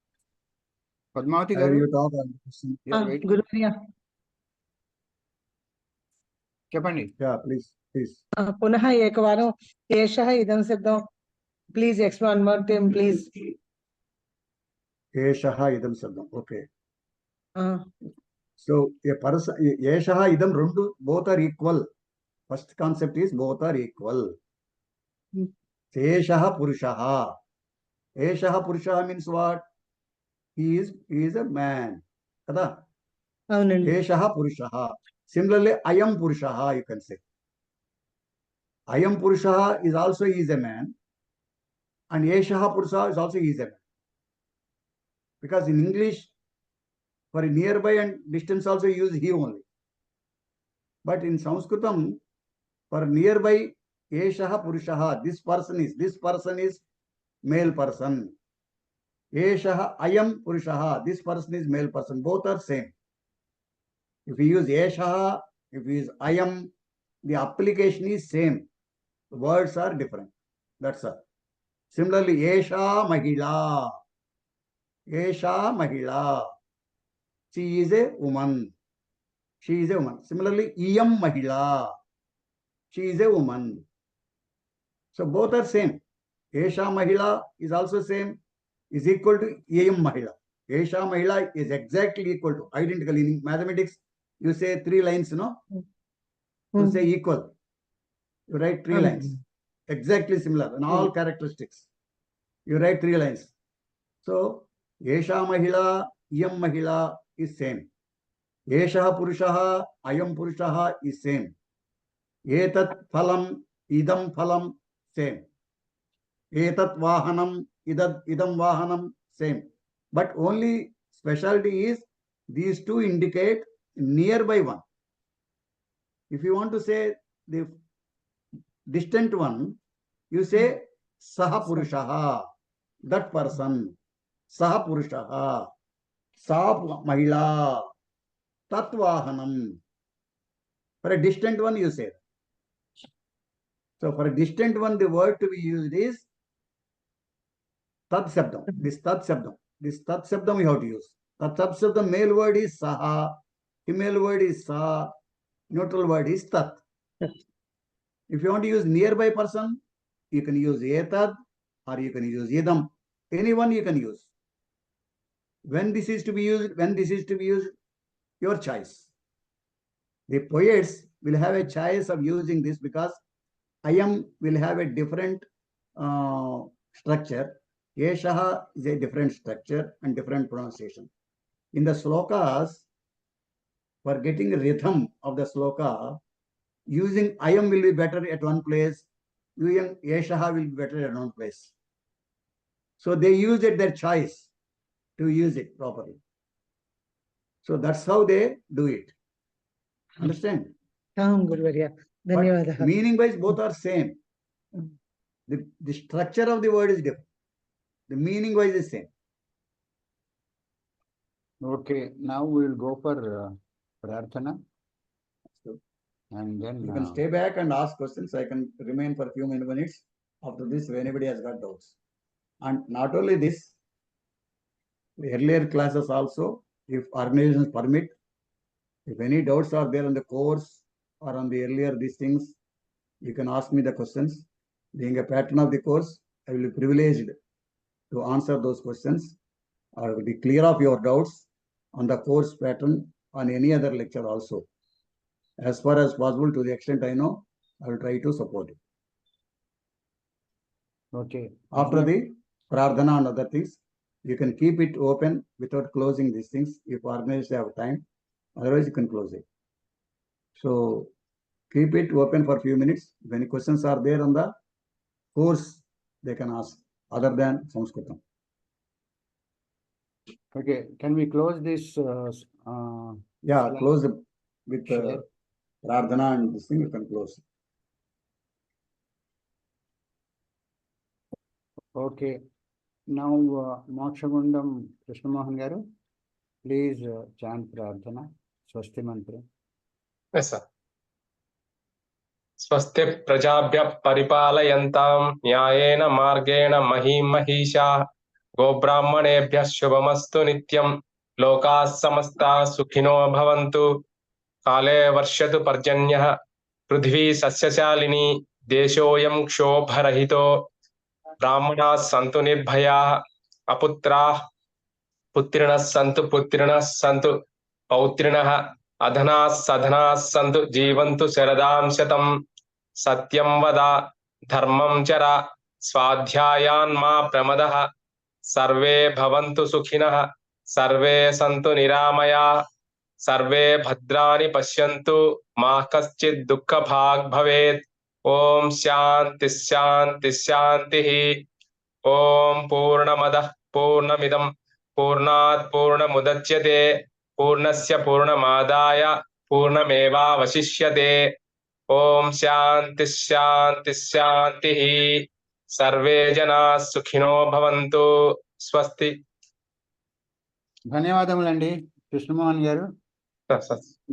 Padmavati Where garu, you talk on question? you are waiting. గురువర్య చెప్పండి. Yeah, please. పునః ఏకవారం ఏషః ఇదం శబ్దం please explain one more time please. Eshaha idam sabdam. Okay. So a person, Eshaha idam rendu, both are equal. First concept is both are equal. Eshaha Purushaha. Eshaha Purushaha means what? He is a man. Kada? Eshaha Purushaha. Similarly, I am Purushaha, you can say. I am Purushaha is also he is a man. And Eshaha Purushaha is also he is a man. Because in English, for nearby and distance also use he only. But in Samskrutam, for nearby, Eshaha Purushaha, this person is male person. Eshaha Ayam Purushaha, this person is male person. Both are same. If we use Eshaha, if we use Ayam, the application is same. The words are different. That's all. Similarly, Esha Mahila. Esha Mahila. She is a woman. She is a woman. Similarly, Iyam Mahila. She is a woman. So both are same. Esha Mahila is also same, is equal to Iyam Mahila. Esha Mahila is exactly equal to, identical. In mathematics, you say 3 lines, no? You say equal. You write 3 lines. Exactly similar in all characteristics. You write 3 lines. So, Esha Mahila, Iyam Mahila is same. Esha Purushaha, Ayam Purushaha is same. Etat Phalam, Idam Phalam, same. Etat Vahanam, Idam Vahanam, same. But only specialty is these two indicate nearby one. If you want to say the distant one, you say Saha Purushaha, that person. Saha Purushaha, Sa Mahila, Tat Vahanam. For a distant one, you say. So for a distant one, the word to be used is Tat Sabdam. This Tat Sabdam. This Tat Sabdam we have to use. Tat Sabdam, male word is Saha, female word is Sa, neutral word is Tat. If you want to use nearby person, you can use Etad or you can use Idam. Anyone you can use. When this is to be used, your choice. The poets will have a choice of using this because Ayam will have a different structure. Yeshaha is a different structure and different pronunciation. In the slokas, for getting rhythm of the sloka, using Ayam will be better at one place, using Yeshaha will be better at one place. So they use it their choice to use it properly. So that's how they do it. Understand? Guruvarya. But Dhanyavadaha. meaning wise, both are same. The structure of the word is different. The meaning wise is same. Okay, now we will go for Prarthana. And then You can stay back and ask questions. I can remain for a few minutes. After this, if anybody has got doubts. And not only this, the earlier classes also, if organizations permit, if any doubts are there on the course or on the earlier these things, you can ask me the questions. Being a patron of the course, I will be privileged to answer those questions or be clear of your doubts on the course pattern on any other lecture also. As far as possible, to the extent I know, I will try to support it. Okay. After the Prarthana and other things, you can keep it open without closing these things if organizers have time. Otherwise, you can close it. So keep it open for a few minutes. If any questions are there on the course, they can ask other than Samskrutam. Okay, can we close this? Yeah, slide? close with Share. Prarthana and this thing, you can close. Okay, now Mokshamundam Krishnamohan Garu, please chant Prarthana, Swasti Mantra. Yes, sir. स्वस्ति प्रजाभ्यः परिपालयन्तां न्यायेन मार्गेण महीं महिषाः गोब्राह्मणेभ्यः शुभमस्तु नित्यं लोकाः समस्ताः सुखिनो भवन्तु काले वर्षतु पर्जन्यः पृथ्वी सस्यशालिनी देशोऽयं क्षोभरहितो ब्राह्मणाः सन्तु निर्भयाः अपुत्राः पुत्रिणः सन्तु पौत्रिणः अधनाः सधनाः सन्तु जीवन्तु शरदां शतम् सत्यं वद धर्मं चर स्वाध्यायान् मा प्रमदः सर्वे भवन्तु सुखिनः सर्वे सन्तु निरामयाः सर्वे भद्राणि पश्यन्तु मा कश्चित् दुःखभाग् भवेत् ॐ शान्ति शान्ति शान्तिः ॐ पूर्णमदः पूर्णमिदं पूर्णात् पूर्णमुदच्यते पूर्णस्य पूर्णमादाय पूर्णमेवावशिष्यते ॐ शान्ति शान्ति शान्तिः सर्वे जनाः सुखिनो भवन्तु स्वस्ति. ధన్యవాదములండి కృష్ణమోహన్ గారు.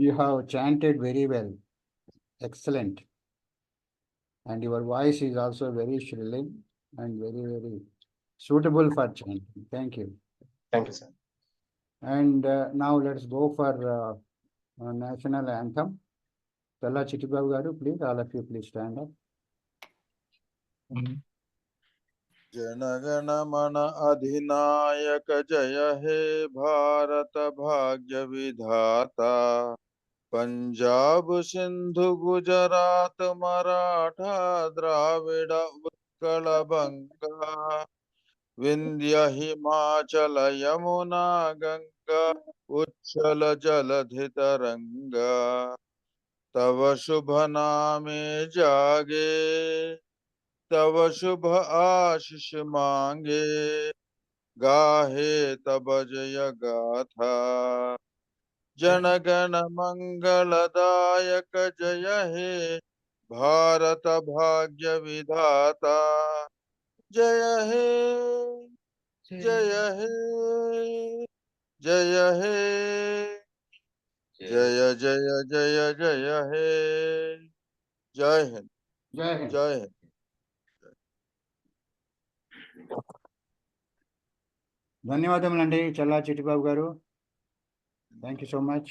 You have chanted very well. Excellent. And your voice is also very shrilling and very, very suitable for chanting. Thank you. Thank you, sir. And now let's go for national anthem. Talla Chittibabu Garu, please, all of you, please stand up. जनगण मन अधिनायक जय हे भारत भाग्य विधाता पंजाब सिंधु गुजरात मराठा द्राविड़ उत्कल बंगा विंध्य हिमाचल यमुना गंगा उच्छल जलधि तरंगा तव शुभ नामे जागे तव शुभ आशीष मांगे गाहे तब जय गाथा जनगण मंगलदायक जय हे भारत भाग्य विधाता जय हे जय हे जय हे जय जय जय जय हे जय हिंद जय हिंद. जय हिंद. ధన్యవాదములండి చల్లా చిట్టిబాబు గారు. Thank you so much.